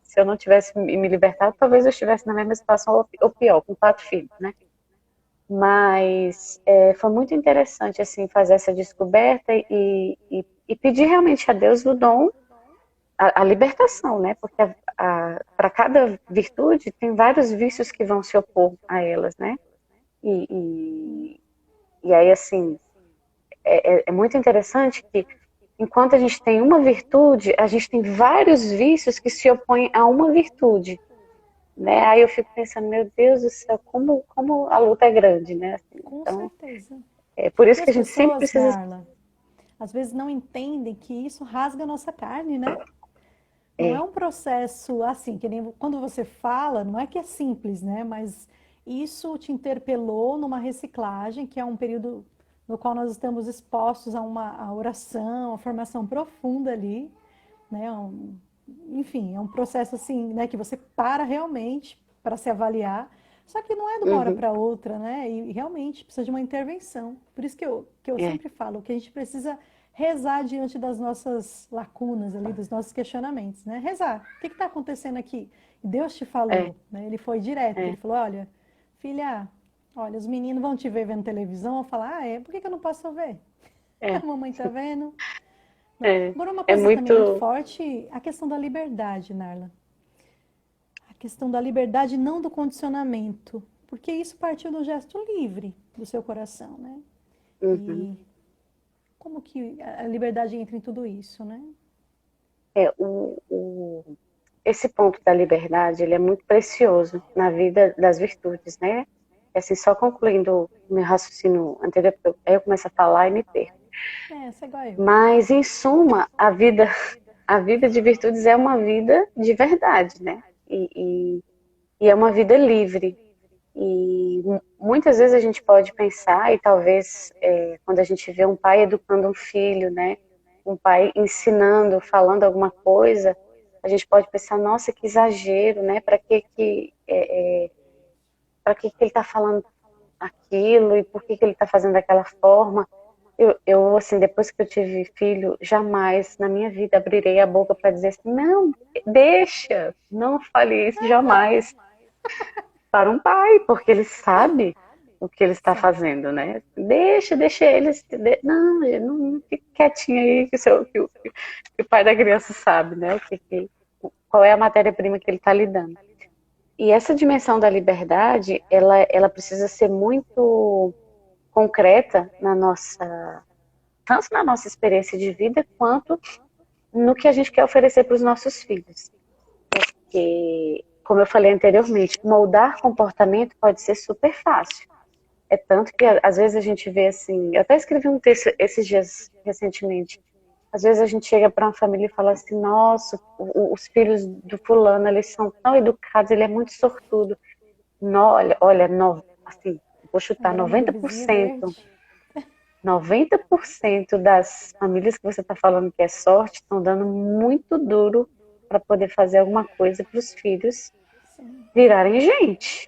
Speaker 2: se eu não tivesse me libertado, talvez eu estivesse na mesma situação ou pior, com 4 filhos, né? Mas foi muito interessante assim fazer essa descoberta e pedir realmente a Deus o dom, a libertação, né? Porque para cada virtude tem vários vícios que vão se opor a elas, né? E, e, e aí assim é muito interessante que enquanto a gente tem uma virtude, a gente tem vários vícios que se opõem a uma virtude. Né? Aí eu fico pensando, meu Deus do céu, como a luta é grande, né? Assim,
Speaker 1: Com
Speaker 2: então,
Speaker 1: certeza.
Speaker 2: é por isso
Speaker 1: E
Speaker 2: que
Speaker 1: as
Speaker 2: a gente sempre
Speaker 1: pessoas,
Speaker 2: precisa.
Speaker 1: Narla, às vezes não entendem que isso rasga a nossa carne, né? Não é
Speaker 2: É,
Speaker 1: um processo assim, que nem quando você fala, não é que é simples, né? Mas isso te interpelou numa reciclagem, que é um período no qual nós estamos expostos a oração, a formação profunda ali, né? Enfim, é um processo assim, né? Que você para realmente para se avaliar. Só que não é de uma hora
Speaker 2: uhum,
Speaker 1: para outra, né? E realmente precisa de uma intervenção. Por isso que eu
Speaker 2: é,
Speaker 1: sempre falo que a gente precisa rezar diante das nossas lacunas ali, dos nossos questionamentos, né? Rezar. O que está acontecendo aqui? E Deus te
Speaker 2: é,
Speaker 1: falou, né? Ele foi direto. Ele
Speaker 2: é,
Speaker 1: falou, olha, filha, olha, os meninos vão te ver vendo televisão, vão falar, por que eu não posso ver? A
Speaker 2: é,
Speaker 1: mamãe tá vendo.
Speaker 2: é,
Speaker 1: Agora, uma
Speaker 2: é
Speaker 1: coisa também muito
Speaker 2: muito.
Speaker 1: forte, a questão da liberdade, Narla. A questão da liberdade, não do condicionamento. Porque isso partiu do gesto livre do seu coração, né?
Speaker 2: Uhum.
Speaker 1: E como que a liberdade entra em tudo isso, né?
Speaker 2: É, esse ponto da liberdade, ele é muito precioso na vida das virtudes, né? E assim, só concluindo o meu raciocínio anterior, porque aí eu começo a falar e me perco.
Speaker 1: Você é igual eu.
Speaker 2: Mas, em suma, a vida de virtudes é uma vida de verdade, né? E é uma vida livre. E muitas vezes a gente pode pensar, e talvez quando a gente vê um pai educando um filho, né? Um pai ensinando, falando alguma coisa, a gente pode pensar, nossa, que exagero, né? Para que ele está falando aquilo e por que ele está fazendo daquela forma? Eu, assim, depois que eu tive filho, jamais na minha vida abrirei a boca para dizer assim, não, deixa, não fale isso, jamais. para um pai, porque ele sabe o que ele está
Speaker 1: Sim.
Speaker 2: fazendo, né? Deixa eles. Não, não fique quietinho aí, que o pai da criança sabe, né? Qual é a matéria-prima que ele está lidando. E essa dimensão da liberdade, ela precisa ser muito concreta tanto na nossa experiência de vida, quanto no que a gente quer oferecer para os nossos filhos. Porque, como eu falei anteriormente, moldar comportamento pode ser super fácil. É tanto que às vezes a gente vê assim, eu até escrevi um texto esses dias recentemente. Às vezes a gente chega para uma família e fala assim, nossa, os filhos do fulano, eles são tão educados, ele é muito sortudo. No, olha, no, assim, vou
Speaker 1: A
Speaker 2: chutar
Speaker 1: grama do vizinho é
Speaker 2: 90%,
Speaker 1: verde.
Speaker 2: 90% das famílias que você está falando que é sorte estão dando muito duro para poder fazer alguma coisa para os filhos
Speaker 1: Sim.
Speaker 2: virarem gente,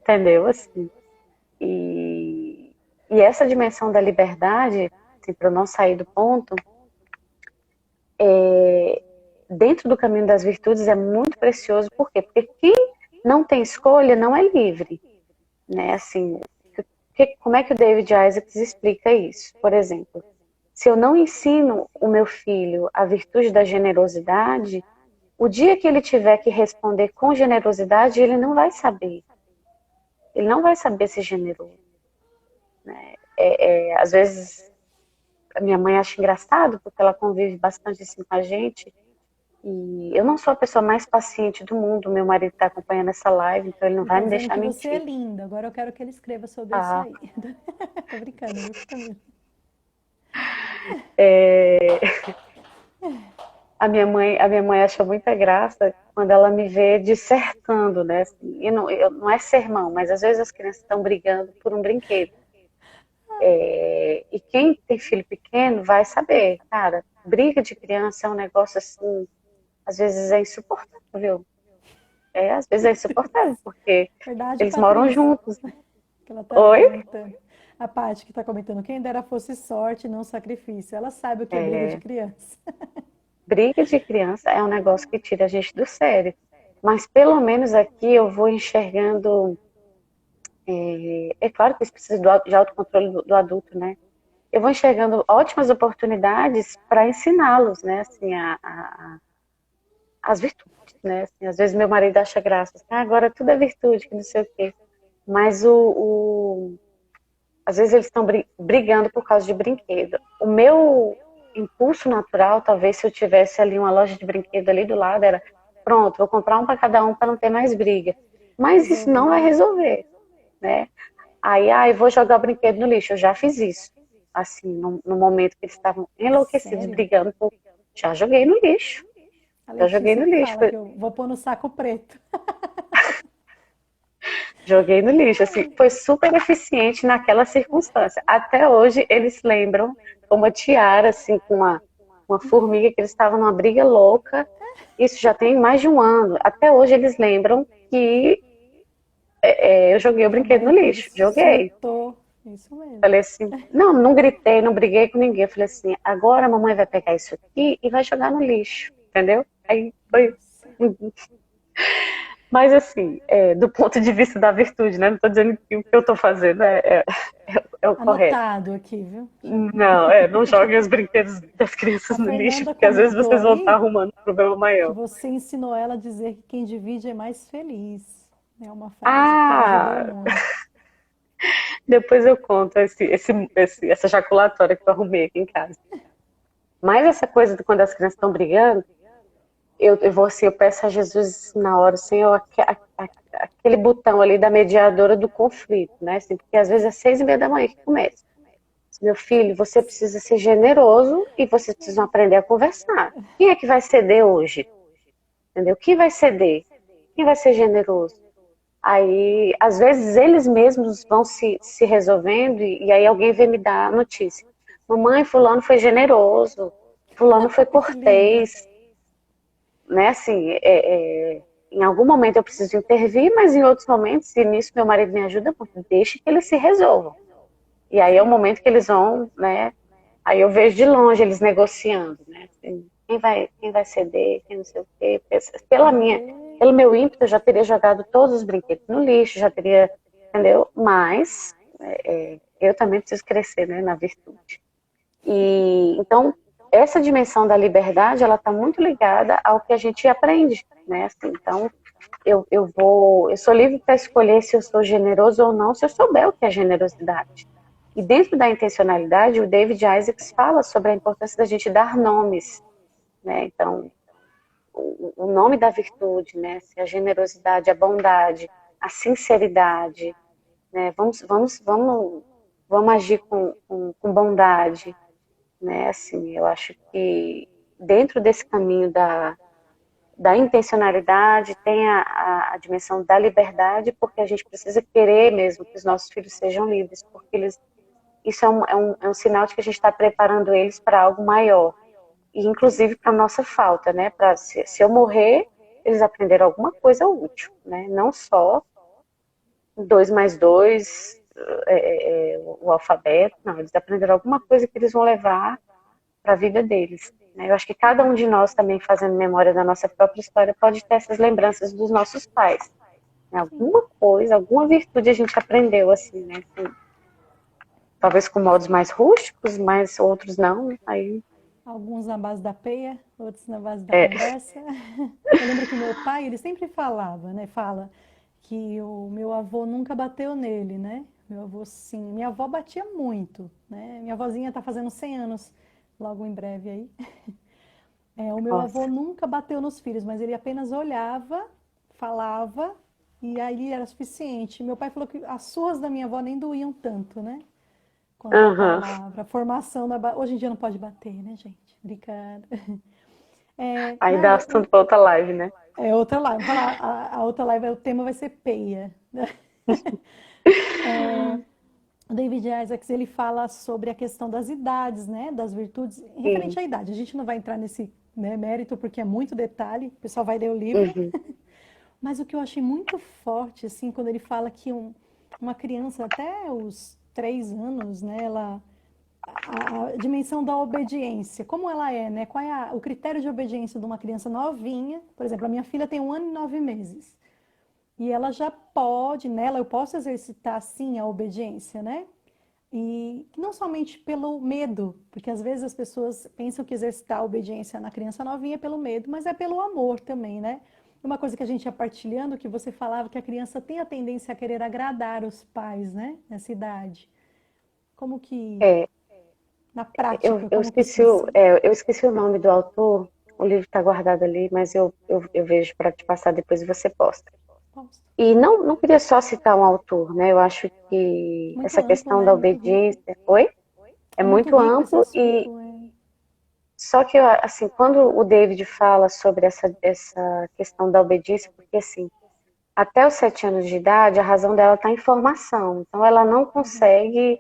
Speaker 2: entendeu? Assim, e essa dimensão da liberdade, assim, para eu não sair do ponto, dentro do caminho das virtudes é muito precioso. Por quê? Porque quem não tem escolha não é livre, né? Assim, como é que o David Isaacs explica isso? Por exemplo, se eu não ensino o meu filho a virtude da generosidade, o dia que ele tiver que responder com generosidade, ele não vai saber. Ele não vai saber ser generoso. Às vezes, a minha mãe acha engraçado, porque ela convive bastante assim com a gente. E eu não sou a pessoa mais paciente do mundo. Meu marido está acompanhando essa live, então ele não
Speaker 1: Ele
Speaker 2: vai
Speaker 1: tá
Speaker 2: me
Speaker 1: dizendo
Speaker 2: deixar
Speaker 1: que você é
Speaker 2: mentir.
Speaker 1: linda. Agora eu quero que ele escreva sobre isso
Speaker 2: Ah,
Speaker 1: aí. Tô brincando, viu, Camila?
Speaker 2: é, a minha mãe acha muita graça quando ela me vê dissertando, né? Assim, e não é sermão, mas às vezes as crianças estão brigando por um brinquedo. E quem tem filho pequeno vai saber, cara, briga de criança é um negócio assim, às vezes é insuportável. Às vezes é insuportável, porque
Speaker 1: Verdade,
Speaker 2: eles moram
Speaker 1: Patrícia?
Speaker 2: juntos.
Speaker 1: Que ela tá
Speaker 2: Oi?
Speaker 1: comentando. A Paty que tá comentando, quem dera fosse sorte, não sacrifício. Ela sabe o que é briga de
Speaker 2: É,
Speaker 1: criança.
Speaker 2: briga de criança é um negócio que tira a gente do sério. Mas pelo menos aqui eu vou enxergando. É claro que isso precisa de autocontrole do adulto, né? Eu vou enxergando ótimas oportunidades para ensiná-los, né? Assim, as virtudes, né? Assim, às vezes meu marido acha graça, assim, agora tudo é virtude, que não sei o quê. Mas às vezes eles estão brigando por causa de brinquedo. O meu impulso natural, talvez se eu tivesse ali uma loja de brinquedo ali do lado, era pronto, vou comprar um para cada um para não ter mais briga. Mas isso não vai
Speaker 1: Resolver.
Speaker 2: resolver, né? Aí, vou jogar o brinquedo no lixo. Eu já fiz isso. Assim, no momento que eles estavam enlouquecidos,
Speaker 1: Sério?
Speaker 2: brigando, já joguei no lixo.
Speaker 1: A
Speaker 2: Já joguei
Speaker 1: Letícia
Speaker 2: no
Speaker 1: que
Speaker 2: lixo.
Speaker 1: fala que eu vou pôr no saco preto.
Speaker 2: Joguei no lixo. Assim, foi super eficiente naquela circunstância. Até hoje, eles lembram como uma tiara, assim, com uma formiga, que eles estavam numa briga louca. Isso já tem mais de um ano. Até hoje, eles lembram que eu joguei o
Speaker 1: A
Speaker 2: brinquedo no
Speaker 1: mãe teve
Speaker 2: lixo. Joguei.
Speaker 1: surtou. Isso mesmo.
Speaker 2: Falei assim, não gritei, não briguei com ninguém. Eu falei assim, agora a mamãe vai pegar isso aqui e vai jogar no lixo, entendeu? Aí foi.
Speaker 1: Nossa.
Speaker 2: Mas assim, do ponto de vista da virtude, né? Não estou dizendo que o que eu estou fazendo é o correto.
Speaker 1: Anotado aqui, viu? Já.
Speaker 2: Não, não joguem os brinquedos das crianças
Speaker 1: A
Speaker 2: no lixo,
Speaker 1: Fernanda
Speaker 2: porque às vezes
Speaker 1: comentou
Speaker 2: vocês vão estar
Speaker 1: aí
Speaker 2: arrumando um problema
Speaker 1: que
Speaker 2: maior.
Speaker 1: você ensinou ela a dizer que quem divide é mais feliz. É uma frase que ajudou
Speaker 2: Ah,
Speaker 1: muito.
Speaker 2: depois eu conto essa jaculatória que eu arrumei aqui em casa. Mas essa coisa de quando as crianças estão brigando, eu vou assim, eu peço a Jesus na hora, Senhor, aquele botão ali da mediadora do conflito, né? Assim, porque às vezes é 6:30 da manhã que começa. Meu filho, você precisa ser generoso e vocês precisam aprender a conversar. Quem é que vai ceder hoje? Entendeu? Quem vai ceder? Quem vai ser generoso? Aí, às vezes, eles mesmos vão se resolvendo e aí alguém vem me dar a notícia. Mamãe, fulano foi generoso, fulano foi
Speaker 1: Ai, que lindo.
Speaker 2: cortês, né? Assim, em algum momento eu preciso intervir, mas em outros momentos, e nisso meu marido me ajuda muito, deixe que eles se resolvam. E aí é o momento que eles vão, né? Aí eu vejo de longe eles negociando, né? Assim, quem vai ceder, quem não sei o quê. Pela
Speaker 1: Vai
Speaker 2: minha,
Speaker 1: ver.
Speaker 2: pelo meu ímpeto, eu já teria jogado todos os brinquedos no lixo, já teria, entendeu? Mas eu também preciso crescer, né, na virtude. E então essa dimensão da liberdade, ela está muito ligada ao que a gente aprende, né? Assim, então eu sou livre para escolher se eu sou generoso ou não, se eu souber o que é generosidade. E dentro da intencionalidade, o David Isaacs fala sobre a importância da gente dar nomes, né? Então, o nome da virtude, né? A generosidade, a bondade, a sinceridade, né? Vamos agir com bondade, né? Assim, eu acho que dentro desse caminho da intencionalidade tem a dimensão da liberdade, porque a gente precisa querer mesmo que os nossos filhos sejam livres, porque isso é um sinal de que a gente está preparando eles para algo maior, e inclusive para a nossa falta, né? Se eu morrer, eles aprenderam alguma coisa útil, né? Não só 2 mais 2, o alfabeto, não, eles aprenderam alguma coisa que eles vão levar para a vida deles. Né? Eu acho que cada um de nós também, fazendo memória da nossa própria história, pode ter essas lembranças dos nossos pais. Né? Alguma coisa, alguma virtude a gente aprendeu, assim, né? Assim, talvez com modos mais rústicos, mas outros não. Aí
Speaker 1: Alguns na base da peia, outros na base da conversa. Eu lembro que meu pai, ele sempre falava, né? Fala que o meu avô nunca bateu nele, né? Meu avô, sim. Minha avó batia muito, né? Minha avózinha tá fazendo 100 anos logo em breve aí. O meu avô
Speaker 2: nossa.
Speaker 1: nunca bateu nos filhos, mas ele apenas olhava, falava e aí era suficiente. Meu pai falou que as suas da minha avó nem doíam tanto, né? Quanto a
Speaker 2: Uhum.
Speaker 1: palavra, a formação da... Hoje em dia não pode bater, né, gente? Brincando.
Speaker 2: Aí dá
Speaker 1: Narla,
Speaker 2: assunto para outra live, né?
Speaker 1: é outra live. Vou falar, a outra live, o tema vai ser peia. O David Isaacs, ele fala sobre a questão das idades, né? Das virtudes, referente
Speaker 2: Sim.
Speaker 1: à idade. A gente não vai entrar nesse, né, mérito, porque é muito detalhe. O pessoal vai ler o livro.
Speaker 2: Uhum.
Speaker 1: Mas o que eu achei muito forte, assim, quando ele fala que uma criança até os 3 anos, né? A dimensão da obediência, como ela é, né? Qual é o critério de obediência de uma criança novinha? Por exemplo, a minha filha tem 1 ano e 9 meses. E ela já pode, nela eu posso exercitar sim a obediência, né? E não somente pelo medo, porque às vezes as pessoas pensam que exercitar a obediência na criança novinha é pelo medo, mas é pelo amor também, né? Uma coisa que a gente ia partilhando, que você falava que a criança tem a tendência a querer agradar os pais, né? Nessa idade. Como que,
Speaker 2: É,
Speaker 1: na
Speaker 2: eu,
Speaker 1: prática,
Speaker 2: eu
Speaker 1: como que isso
Speaker 2: esqueci o,
Speaker 1: funciona?
Speaker 2: é, eu esqueci o nome do autor, o livro está guardado ali, mas eu vejo para te passar depois e você posta.
Speaker 1: Posso.
Speaker 2: E não queria só citar um autor, né? Eu acho que
Speaker 1: Muito
Speaker 2: essa
Speaker 1: amplo,
Speaker 2: questão
Speaker 1: né?
Speaker 2: da
Speaker 1: Muito rico.
Speaker 2: obediência, oi? É
Speaker 1: É muito
Speaker 2: muito
Speaker 1: rico esse
Speaker 2: amplo e
Speaker 1: assunto. É.
Speaker 2: só que assim, quando o David fala sobre essa questão da obediência, porque assim, até os 7 anos de idade, a razão dela está em formação, então ela não
Speaker 1: Uhum.
Speaker 2: consegue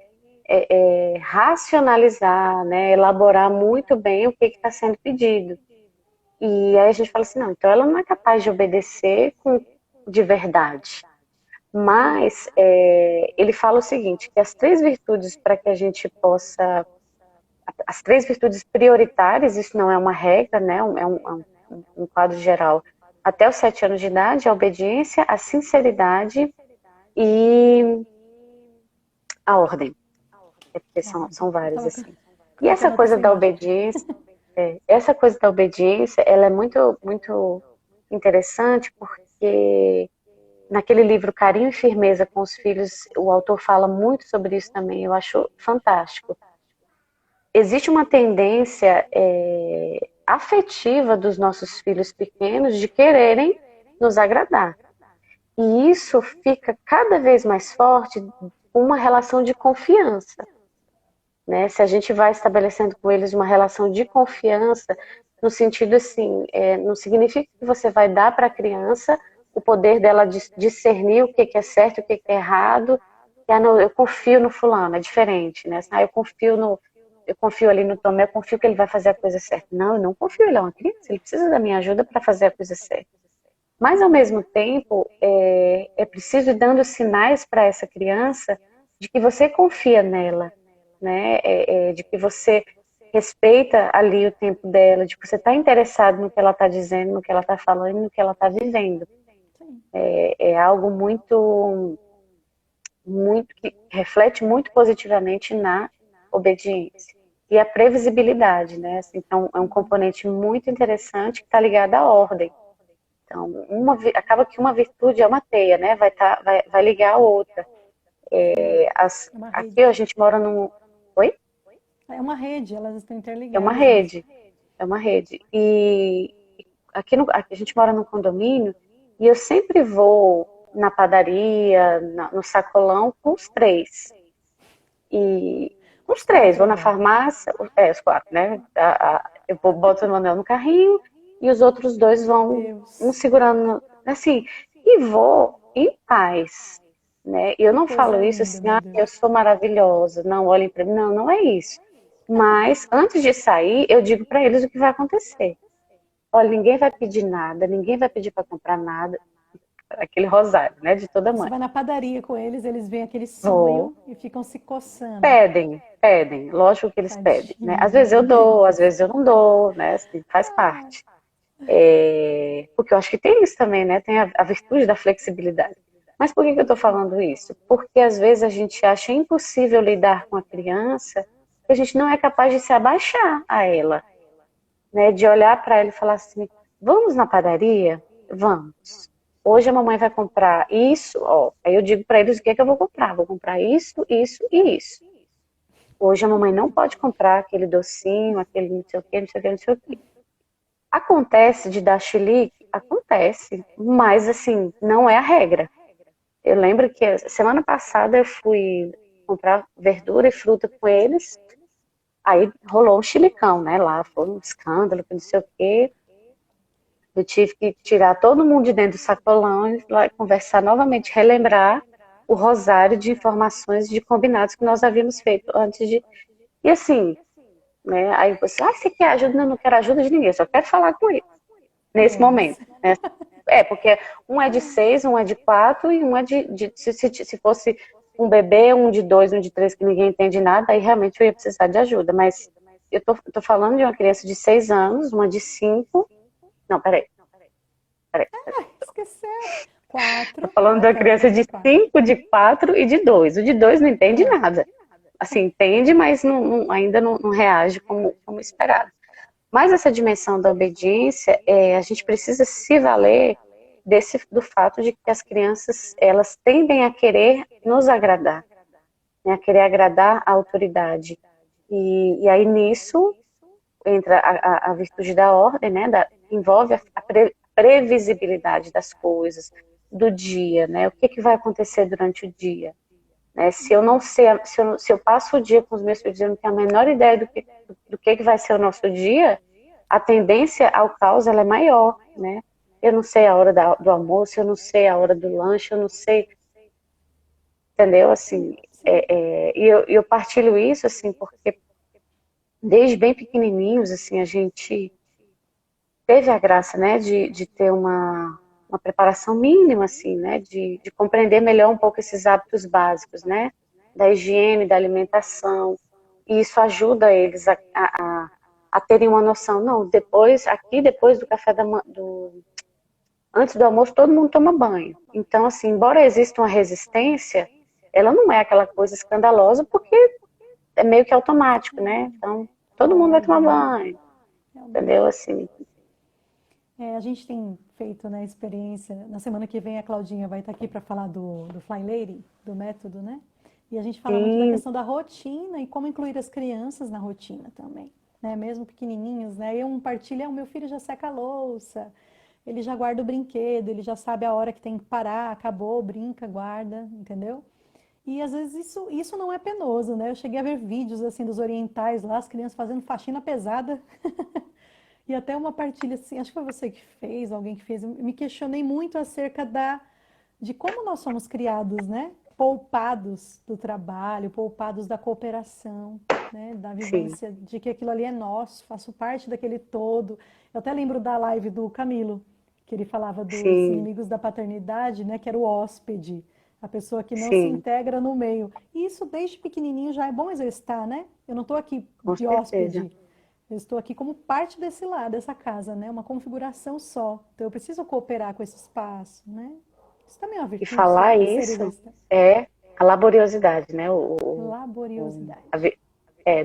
Speaker 2: racionalizar, né, elaborar muito bem o que está sendo pedido. E aí a gente fala assim, não, então ela não é capaz de obedecer de verdade. Mas ele fala o seguinte, que as 3 virtudes para que a gente possa, as 3 virtudes prioritárias, isso não é uma regra, né, um quadro geral. Até os 7 anos de idade, a obediência, a sinceridade e a ordem. É porque são
Speaker 1: Ordem. Eu
Speaker 2: vários,
Speaker 1: tava
Speaker 2: assim. E
Speaker 1: colocando até essa imagem aqui.
Speaker 2: essa coisa da obediência, ela é muito, muito interessante, porque naquele livro Carinho e Firmeza com os Filhos, o autor fala muito sobre isso também, eu acho fantástico. Existe uma tendência afetiva dos nossos filhos pequenos de quererem nos agradar. E isso fica cada vez mais forte com uma relação de confiança. Né? Se a gente vai estabelecendo com eles uma relação de confiança, no sentido assim, não significa que você vai dar para a criança o poder dela discernir o que é certo e o que é errado. Não, eu confio no fulano, é diferente, né? Eu confio ali no Tomé, eu confio que ele vai fazer a coisa certa. Não, eu não confio, ele é uma criança, ele precisa da minha ajuda para fazer a coisa certa. Mas, ao mesmo tempo, é preciso ir dando sinais para essa criança de que você confia nela, né? De que você respeita ali o tempo dela, de que você está interessado no que ela está dizendo, no que ela está falando, no que ela está vivendo.
Speaker 1: Sim.
Speaker 2: É algo que reflete muito positivamente na obediência. E a previsibilidade, né? Assim, então, é um componente muito interessante que está ligado à ordem. Então, acaba que uma virtude é uma teia, né? Vai ligar a outra.
Speaker 1: Sim. É uma
Speaker 2: Aqui
Speaker 1: rede.
Speaker 2: a gente mora num... Oi?
Speaker 1: É uma rede, elas estão
Speaker 2: É uma
Speaker 1: interligadas.
Speaker 2: rede. É uma rede. E aqui a gente mora num condomínio e eu sempre vou na padaria, no sacolão com os três. E
Speaker 1: Os
Speaker 2: os três,
Speaker 1: quatro
Speaker 2: vou na
Speaker 1: agora.
Speaker 2: farmácia, os quatro, né? Boto o Manuel no carrinho e os outros dois vão, um
Speaker 1: Deus,
Speaker 2: segurando, assim, e vou em paz, né? E eu
Speaker 1: que
Speaker 2: não
Speaker 1: coisa
Speaker 2: falo isso
Speaker 1: linda,
Speaker 2: assim,
Speaker 1: meu
Speaker 2: eu
Speaker 1: Deus.
Speaker 2: sou maravilhosa, não olhem para mim, não, não é isso. Mas antes de sair, eu digo para eles o que vai acontecer. Olha, ninguém vai pedir nada, ninguém vai pedir para comprar nada, aquele rosário, né, de toda
Speaker 1: Você
Speaker 2: mãe.
Speaker 1: vai na padaria com eles, eles veem aquele
Speaker 2: Vou.
Speaker 1: sonho e ficam se coçando.
Speaker 2: Pedem, lógico que eles pedem, né? Às
Speaker 1: Tadinho,
Speaker 2: vezes eu
Speaker 1: meu
Speaker 2: dou, às
Speaker 1: Deus.
Speaker 2: vezes eu não dou, né? Assim, faz parte. Porque eu acho que tem isso também, né? Tem a virtude da flexibilidade. Mas por que eu estou falando isso? Porque às vezes a gente acha impossível lidar com a criança, que a gente não é capaz de se abaixar a ela, né? De olhar para ela e falar assim: vamos na padaria? Vamos. Hoje a mamãe vai comprar isso, ó. Aí eu digo para eles o que é que eu vou comprar. Vou comprar isso, isso e isso. Hoje a mamãe não pode comprar aquele docinho, aquele não sei o que, não sei o que, não sei o que. Acontece de dar chilique? Acontece, mas assim, não é a regra. Eu lembro que semana passada eu fui comprar verdura e fruta com eles, aí rolou um chilicão, né? Lá foi um escândalo, que não sei o quê. Eu tive que tirar todo mundo de dentro do sacolão e lá conversar novamente, relembrar o rosário de informações de combinados que nós havíamos feito antes de. E assim, né? Aí você, você quer ajuda? Não, não quero ajuda de ninguém, só quero falar com ele nesse
Speaker 1: Nossa.
Speaker 2: momento, né? Porque um é de 6, um é de 4 e um é se fosse um bebê, um de 2, um de 3 que ninguém entende nada, aí realmente eu ia precisar de ajuda. Mas eu tô falando de uma criança de 6 anos, uma de 5. Não, peraí.
Speaker 1: Esqueceu.
Speaker 2: Tô
Speaker 1: Quatro.
Speaker 2: falando de uma
Speaker 1: Aquela
Speaker 2: criança
Speaker 1: criança de
Speaker 2: de
Speaker 1: quatro.
Speaker 2: 5, de 4 e de 2. O de 2 não entende
Speaker 1: Ah,
Speaker 2: nada. Assim, entende, mas ainda não reage como esperado. Mas essa dimensão da obediência, a gente precisa se valer do fato de que as crianças, elas tendem a querer nos agradar, né, a querer agradar a autoridade. E aí nisso entra a virtude da ordem, né, envolve previsibilidade das coisas, do dia, né, o que vai acontecer durante o dia. Né? Se eu não sei, se eu passo o dia com os meus filhos e eu não tenho a menor ideia do que vai ser o nosso dia, a tendência ao caos ela é maior, né? Eu não sei a hora do almoço, eu não sei a hora do lanche, eu não sei, entendeu? Assim,
Speaker 1: sim.
Speaker 2: e eu partilho isso, assim, porque desde bem pequenininhos, assim, a gente teve a graça, né, de ter uma preparação mínima, assim, né, de compreender melhor um pouco esses hábitos básicos, né, da higiene, da alimentação, e isso ajuda eles a terem uma noção, não, depois do café antes do almoço, todo mundo toma banho. Então, assim, embora exista uma resistência, ela não é aquela coisa escandalosa, porque é meio que automático, né, então, todo mundo vai tomar
Speaker 1: Óbvio, né?
Speaker 2: banho, entendeu,
Speaker 1: Realmente.
Speaker 2: assim,
Speaker 1: A gente tem feito, né, experiência. Na semana que vem a Claudinha vai estar aqui para falar do Fly Lady, do método, né? E a gente fala muito da
Speaker 2: sim,
Speaker 1: questão da rotina e como incluir as crianças na rotina também, né? Mesmo pequenininhos, né? Eu partilho, o meu filho já seca a louça, ele já guarda o brinquedo, ele já sabe a hora que tem que parar, acabou, brinca, guarda, entendeu? E às vezes isso não é penoso, né? Eu cheguei a ver vídeos assim dos orientais lá, as crianças fazendo faxina pesada. E até uma partilha assim, acho que foi você que fez, alguém que fez, eu me questionei muito acerca de como nós somos criados, né? Poupados do trabalho, poupados da cooperação, né? Da
Speaker 2: sim.
Speaker 1: vivência de que aquilo ali é nosso, faço parte daquele todo. Eu até lembro da live do Camilo, que ele falava dos
Speaker 2: Sim,
Speaker 1: inimigos da paternidade, né? Que era o hóspede. A pessoa que não se
Speaker 2: sim,
Speaker 1: integra no meio. E isso desde pequenininho já é bom exercitar, né? Eu não estou aqui
Speaker 2: com
Speaker 1: de
Speaker 2: certeza.
Speaker 1: hóspede, eu estou aqui como parte desse lado, dessa casa, né? Uma configuração só. Então eu preciso cooperar com esse espaço, né? Isso também é uma
Speaker 2: E
Speaker 1: virtude,
Speaker 2: falar
Speaker 1: sabe? Ser
Speaker 2: isso
Speaker 1: exercitar.
Speaker 2: é a laboriosidade, né? A
Speaker 1: Laboriosidade.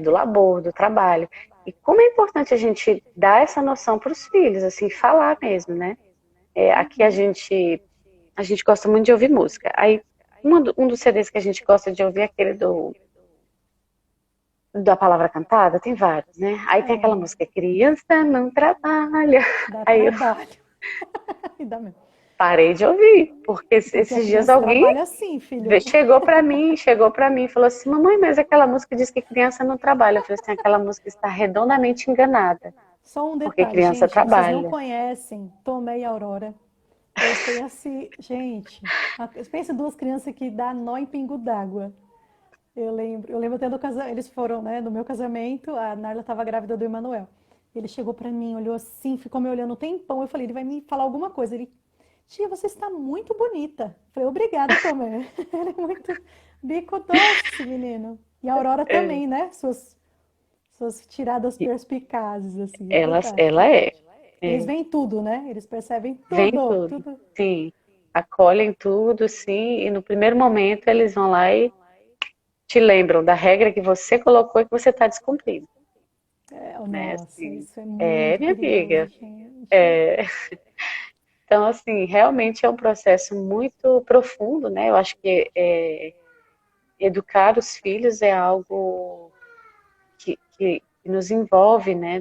Speaker 2: do labor, do trabalho. E como é importante a gente dar essa noção para os filhos, assim, falar mesmo, né? Aqui a gente gosta muito de ouvir música. Aí, um dos CDs que a gente gosta de ouvir é aquele da palavra cantada, tem vários, né? Aí tem aquela
Speaker 1: É,
Speaker 2: música, criança não trabalha.
Speaker 1: dá
Speaker 2: Aí eu
Speaker 1: trabalho. E dá mesmo.
Speaker 2: parei de ouvir, porque
Speaker 1: Porque a
Speaker 2: esses dias
Speaker 1: criança
Speaker 2: alguém
Speaker 1: trabalha assim, filho.
Speaker 2: chegou para mim e falou assim, mamãe, mas aquela música diz que criança não trabalha. Eu falei assim, aquela música está redondamente enganada,
Speaker 1: Só um
Speaker 2: porque
Speaker 1: detalhe,
Speaker 2: criança
Speaker 1: gente, vocês não
Speaker 2: trabalha.
Speaker 1: conhecem Tomé e Aurora. Eu tenho assim, gente, pensa em duas crianças que dá nó em pingo d'água. Eu lembro tendo eles foram, né, no meu casamento, a Narla estava grávida do Emanuel. Ele chegou para mim, olhou assim, ficou me olhando um tempão. Eu falei, ele vai me falar alguma coisa. Ele, tia, você está muito bonita. Eu falei, obrigada, Tomé. Ele é muito bico doce, esse menino. E a Aurora
Speaker 2: É,
Speaker 1: também, né? Suas tiradas
Speaker 2: e
Speaker 1: perspicazes, assim, é fantástico.
Speaker 2: ela é.
Speaker 1: Eles
Speaker 2: É.
Speaker 1: veem tudo, né? Eles percebem
Speaker 2: Vem
Speaker 1: tudo,
Speaker 2: tudo,
Speaker 1: tudo.
Speaker 2: sim. Acolhem tudo, sim, e no primeiro momento eles vão lá e te lembram da regra que você colocou e que você está descumprindo,
Speaker 1: É,
Speaker 2: né?
Speaker 1: nossa,
Speaker 2: Assim,
Speaker 1: isso é muito
Speaker 2: minha
Speaker 1: perigoso,
Speaker 2: amiga.
Speaker 1: gente.
Speaker 2: Então, assim, realmente é um processo muito profundo, né? Eu acho que educar os filhos é algo que nos envolve, né?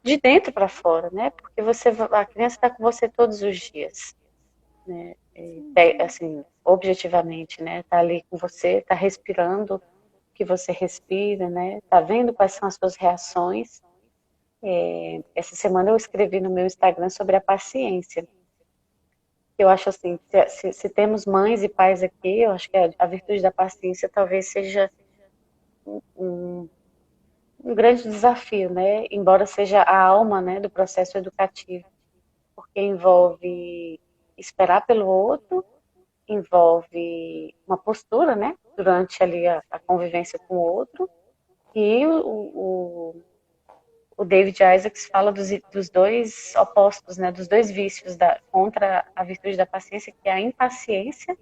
Speaker 2: De dentro para fora, né? Porque a criança está com você todos os dias, né?
Speaker 1: Sim, sim.
Speaker 2: Assim, objetivamente, né? Tá ali com você, tá respirando o que você respira, né? Tá vendo quais são as suas reações. Essa semana eu escrevi no meu Instagram sobre a paciência. Eu acho assim, se temos mães e pais aqui, eu acho que a virtude da paciência talvez seja um, um grande desafio, né? Embora seja a alma, né, do processo educativo, porque envolve esperar pelo outro, envolve uma postura, né, durante ali a convivência com o outro, e o David Isaacs fala dos dois opostos, né, dos dois vícios contra a virtude da paciência, que é a impaciência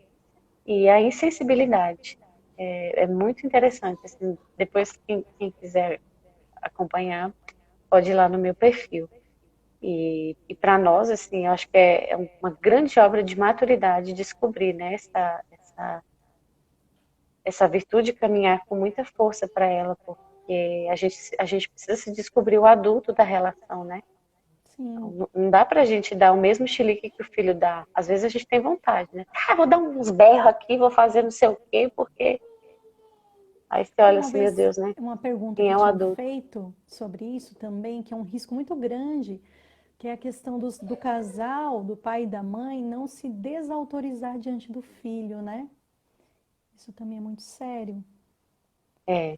Speaker 2: e a insensibilidade. É muito interessante, assim, depois quem quiser acompanhar, pode ir lá no meu perfil. E para nós, assim, eu acho que é uma grande obra de maturidade descobrir, né, essa virtude caminhar com muita força para ela, porque a gente precisa se descobrir o adulto da relação, né? Então,
Speaker 1: Sim.
Speaker 2: não dá pra gente dar o mesmo chilique que o filho dá. Às vezes a gente tem vontade, né? Vou dar uns berros aqui, vou fazer não sei o quê, porque... Aí você olha
Speaker 1: Uma
Speaker 2: assim, meu
Speaker 1: vez,
Speaker 2: Deus, né?
Speaker 1: uma pergunta
Speaker 2: Quem
Speaker 1: que
Speaker 2: é o
Speaker 1: tinham
Speaker 2: adulto?
Speaker 1: feito sobre isso também, que é um risco muito grande, que é a questão do casal, do pai e da mãe, não se desautorizar diante do filho, né? Isso também é muito sério,
Speaker 2: É.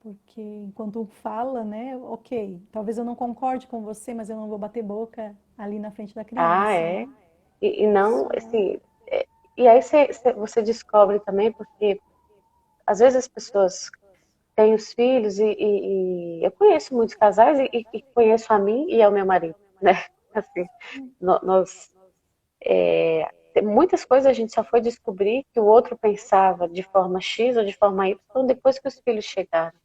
Speaker 1: porque enquanto um fala, né? Ok, talvez eu não concorde com você, mas eu não vou bater boca ali na frente da
Speaker 2: Ah,
Speaker 1: criança,
Speaker 2: é.
Speaker 1: né?
Speaker 2: E não,
Speaker 1: Isso é.
Speaker 2: assim... E aí você descobre também, porque às vezes as pessoas têm os filhos e eu conheço muitos casais e conheço a mim e ao meu marido, né? Assim, nós tem muitas coisas a gente só foi descobrir que o outro pensava de forma X ou de forma Y depois que os filhos chegaram,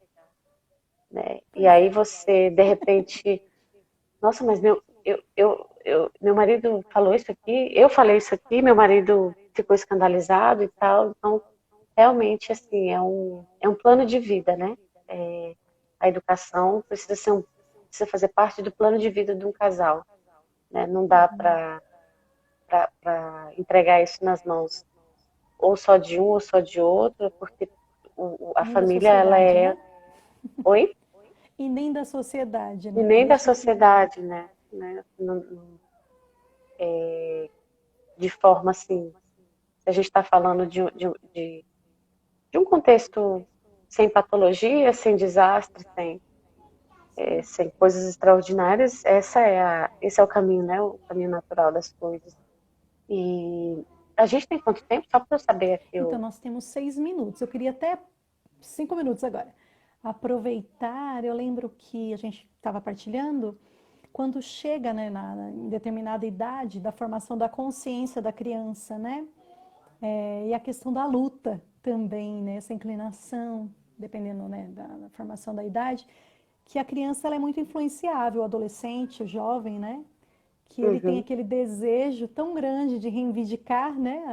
Speaker 2: né? E
Speaker 1: Pois
Speaker 2: aí
Speaker 1: é.
Speaker 2: você, de repente, nossa, mas meu marido falou isso aqui, eu falei isso aqui, meu marido ficou escandalizado e tal. Então, realmente, assim, é um plano de vida, né? A educação precisa fazer parte do plano de vida de um casal, né? Não dá para entregar isso nas mãos ou só de um ou só de outro, porque a
Speaker 1: Nem da
Speaker 2: família, ela
Speaker 1: sociedade, né?
Speaker 2: é... Oi?
Speaker 1: E nem da sociedade,
Speaker 2: E
Speaker 1: né?
Speaker 2: nem da
Speaker 1: Deixa que.
Speaker 2: sociedade, né? De forma assim, se a gente está falando de um contexto sem patologia, sem desastre, sem... sem coisas extraordinárias, esse é o caminho, né? O caminho natural das coisas. E a gente tem quanto tempo? Só para eu saber aqui.
Speaker 1: Então, nós temos 6 minutos. Eu queria até 5 minutos agora. Aproveitar, eu lembro que a gente estava partilhando, quando chega, né, em determinada idade, da formação da consciência da criança, né? E a questão da luta também, né? Essa inclinação, dependendo, né, da formação da idade, que a criança ela é muito influenciável, o adolescente, o jovem, né? Que ele tem
Speaker 2: Uhum,
Speaker 1: aquele desejo tão grande de reivindicar, né,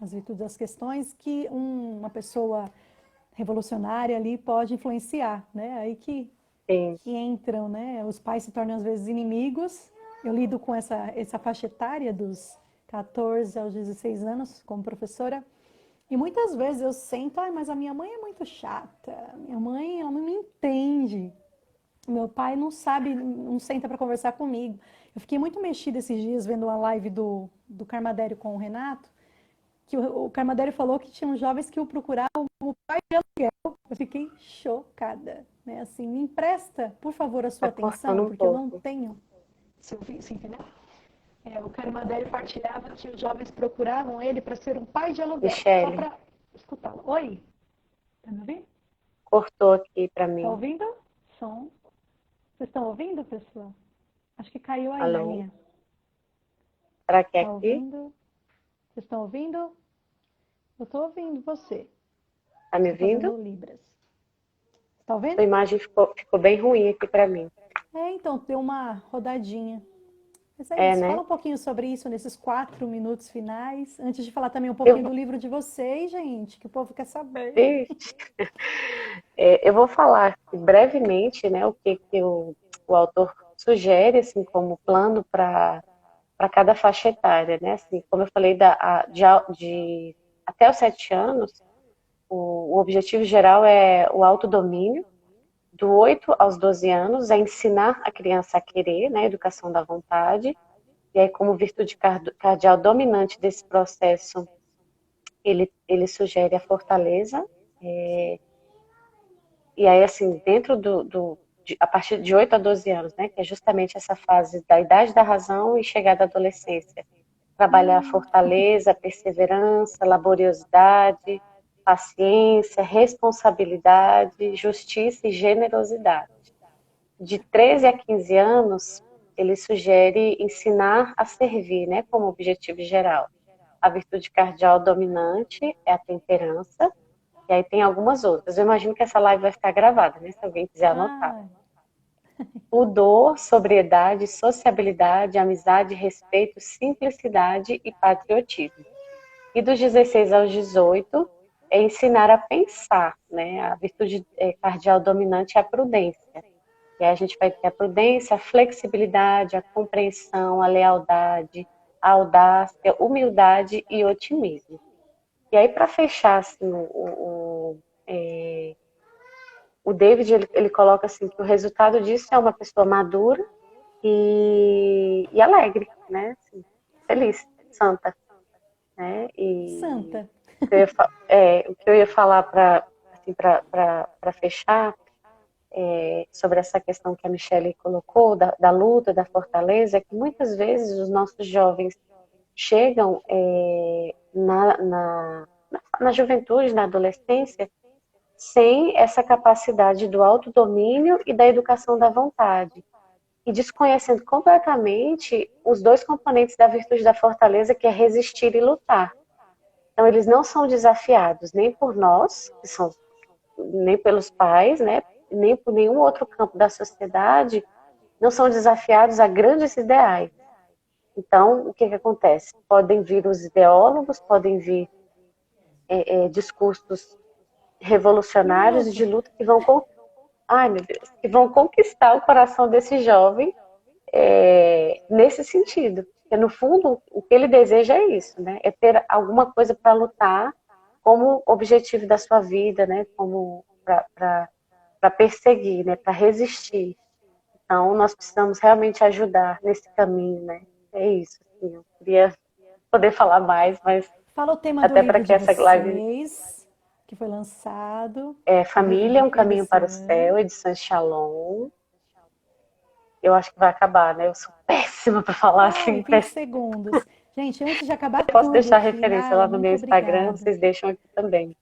Speaker 1: as virtudes, as questões, que uma pessoa revolucionária ali pode influenciar, né? Aí
Speaker 2: sim.
Speaker 1: que entram, né? Os pais se tornam às vezes inimigos. Eu lido com essa faixa etária dos 14 aos 16 anos como professora. E muitas vezes eu sento, mas a minha mãe é muito chata. Minha mãe, ela não me entende. Meu pai não sabe, não senta para conversar comigo. Eu fiquei muito mexida esses dias vendo uma live do Carmadério com o Renato, que o Carmadério falou que tinham jovens que o procuravam como pai de aluguel. Eu fiquei chocada, né? Assim, me empresta, por favor, a
Speaker 2: Tá
Speaker 1: sua
Speaker 2: cortando
Speaker 1: atenção,
Speaker 2: um
Speaker 1: porque eu não
Speaker 2: pouco.
Speaker 1: tenho. Você entendeu? O Carmadério partilhava que os jovens procuravam ele para ser um pai de aluguel, só
Speaker 2: Michele,
Speaker 1: para escutá-lo. Oi, tá me ouvindo?
Speaker 2: cortou aqui para
Speaker 1: Tá
Speaker 2: mim.
Speaker 1: ouvindo? Som. Vocês estão ouvindo, pessoal? Acho que caiu aí na
Speaker 2: Alô?
Speaker 1: linha.
Speaker 2: Será que é
Speaker 1: Tá
Speaker 2: aqui?
Speaker 1: ouvindo? Vocês estão ouvindo? Eu tô ouvindo você.
Speaker 2: Tá me
Speaker 1: Estou
Speaker 2: ouvindo?
Speaker 1: fazendo libras. Tá ouvindo?
Speaker 2: Sua imagem ficou bem ruim aqui para mim.
Speaker 1: Então, deu uma rodadinha. Mas é
Speaker 2: É,
Speaker 1: isso. Fala
Speaker 2: né?
Speaker 1: um pouquinho sobre isso nesses 4 minutos finais. Antes de falar também um
Speaker 2: Eu,
Speaker 1: pouquinho do livro de vocês, gente, que o povo quer saber.
Speaker 2: Ixi, eu vou falar brevemente, né, o que o autor sugere, assim, como plano para cada faixa etária, né? Assim, como eu falei, de até os 7 anos, o objetivo geral é o autodomínio. Do 8 aos 12 anos é ensinar a criança a querer, né, educação da vontade. E aí, como virtude cardial dominante desse processo, ele sugere a fortaleza. E aí, assim, a partir de 8 a 12 anos, né, que é justamente essa fase da idade da razão e chegada à adolescência, trabalhar a fortaleza, a perseverança, laboriosidade, paciência, responsabilidade, justiça e generosidade. De 13 a 15 anos, ele sugere ensinar a servir, né, como objetivo geral. A virtude cardial dominante é a temperança, e aí tem algumas outras. Eu imagino que essa live vai ficar gravada, né, se alguém quiser anotar.
Speaker 1: Ah,
Speaker 2: Pudor, sobriedade, sociabilidade, amizade, respeito, simplicidade e patriotismo. E dos 16 aos 18 é ensinar a pensar, né? A virtude cardial dominante é a prudência. E aí a gente vai ter a prudência, a flexibilidade, a compreensão, a lealdade, a audácia, humildade e otimismo. E aí, para fechar, assim, o David, ele coloca assim que o resultado disso é uma pessoa madura e alegre, né? Assim, feliz, santa, né? E
Speaker 1: santa.
Speaker 2: o que eu ia falar para assim, para fechar sobre essa questão que a Michelle colocou, da luta, da fortaleza, é que muitas vezes os nossos jovens chegam na juventude, na adolescência, sem essa capacidade do autodomínio e da educação da vontade, e desconhecendo completamente os dois componentes da virtude da fortaleza, que é resistir e lutar. Então, eles não são desafiados nem por nós, nem pelos pais, né, nem por nenhum outro campo da sociedade, não são desafiados a grandes ideais. Então, o que acontece? Podem vir os ideólogos, podem vir discursos
Speaker 1: Um
Speaker 2: revolucionários
Speaker 1: minuto.
Speaker 2: de luta ai meu Deus, que vão conquistar o coração desse jovem nesse sentido. Porque, no fundo, o que ele deseja é isso, né? É ter alguma coisa para lutar como objetivo da sua vida, né? Como para perseguir, né? Para resistir. Então, nós precisamos realmente ajudar nesse caminho, né? É isso. Assim, eu queria poder falar mais, mas
Speaker 1: Fala o tema do
Speaker 2: até para
Speaker 1: livro
Speaker 2: que
Speaker 1: de
Speaker 2: essa live
Speaker 1: vocês, que foi lançado, o livro
Speaker 2: Família,
Speaker 1: de
Speaker 2: um caminho para o
Speaker 1: Prebsan.
Speaker 2: céu, edições Shalom. eu acho que vai acabar, né? Eu sou péssima para falar
Speaker 1: Ai,
Speaker 2: assim,
Speaker 1: 20
Speaker 2: péssima.
Speaker 1: segundos. Gente, antes de acabar
Speaker 2: Eu posso
Speaker 1: tudo
Speaker 2: deixar a
Speaker 1: aqui,
Speaker 2: referência
Speaker 1: Narla,
Speaker 2: lá no meu
Speaker 1: muito
Speaker 2: Instagram,
Speaker 1: obrigada
Speaker 2: vocês deixam aqui também.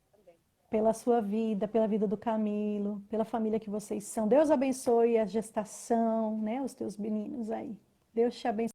Speaker 1: pela sua vida, pela vida do Camilo, pela família que vocês são. Deus abençoe a gestação, né, os teus meninos aí. Deus te abençoe.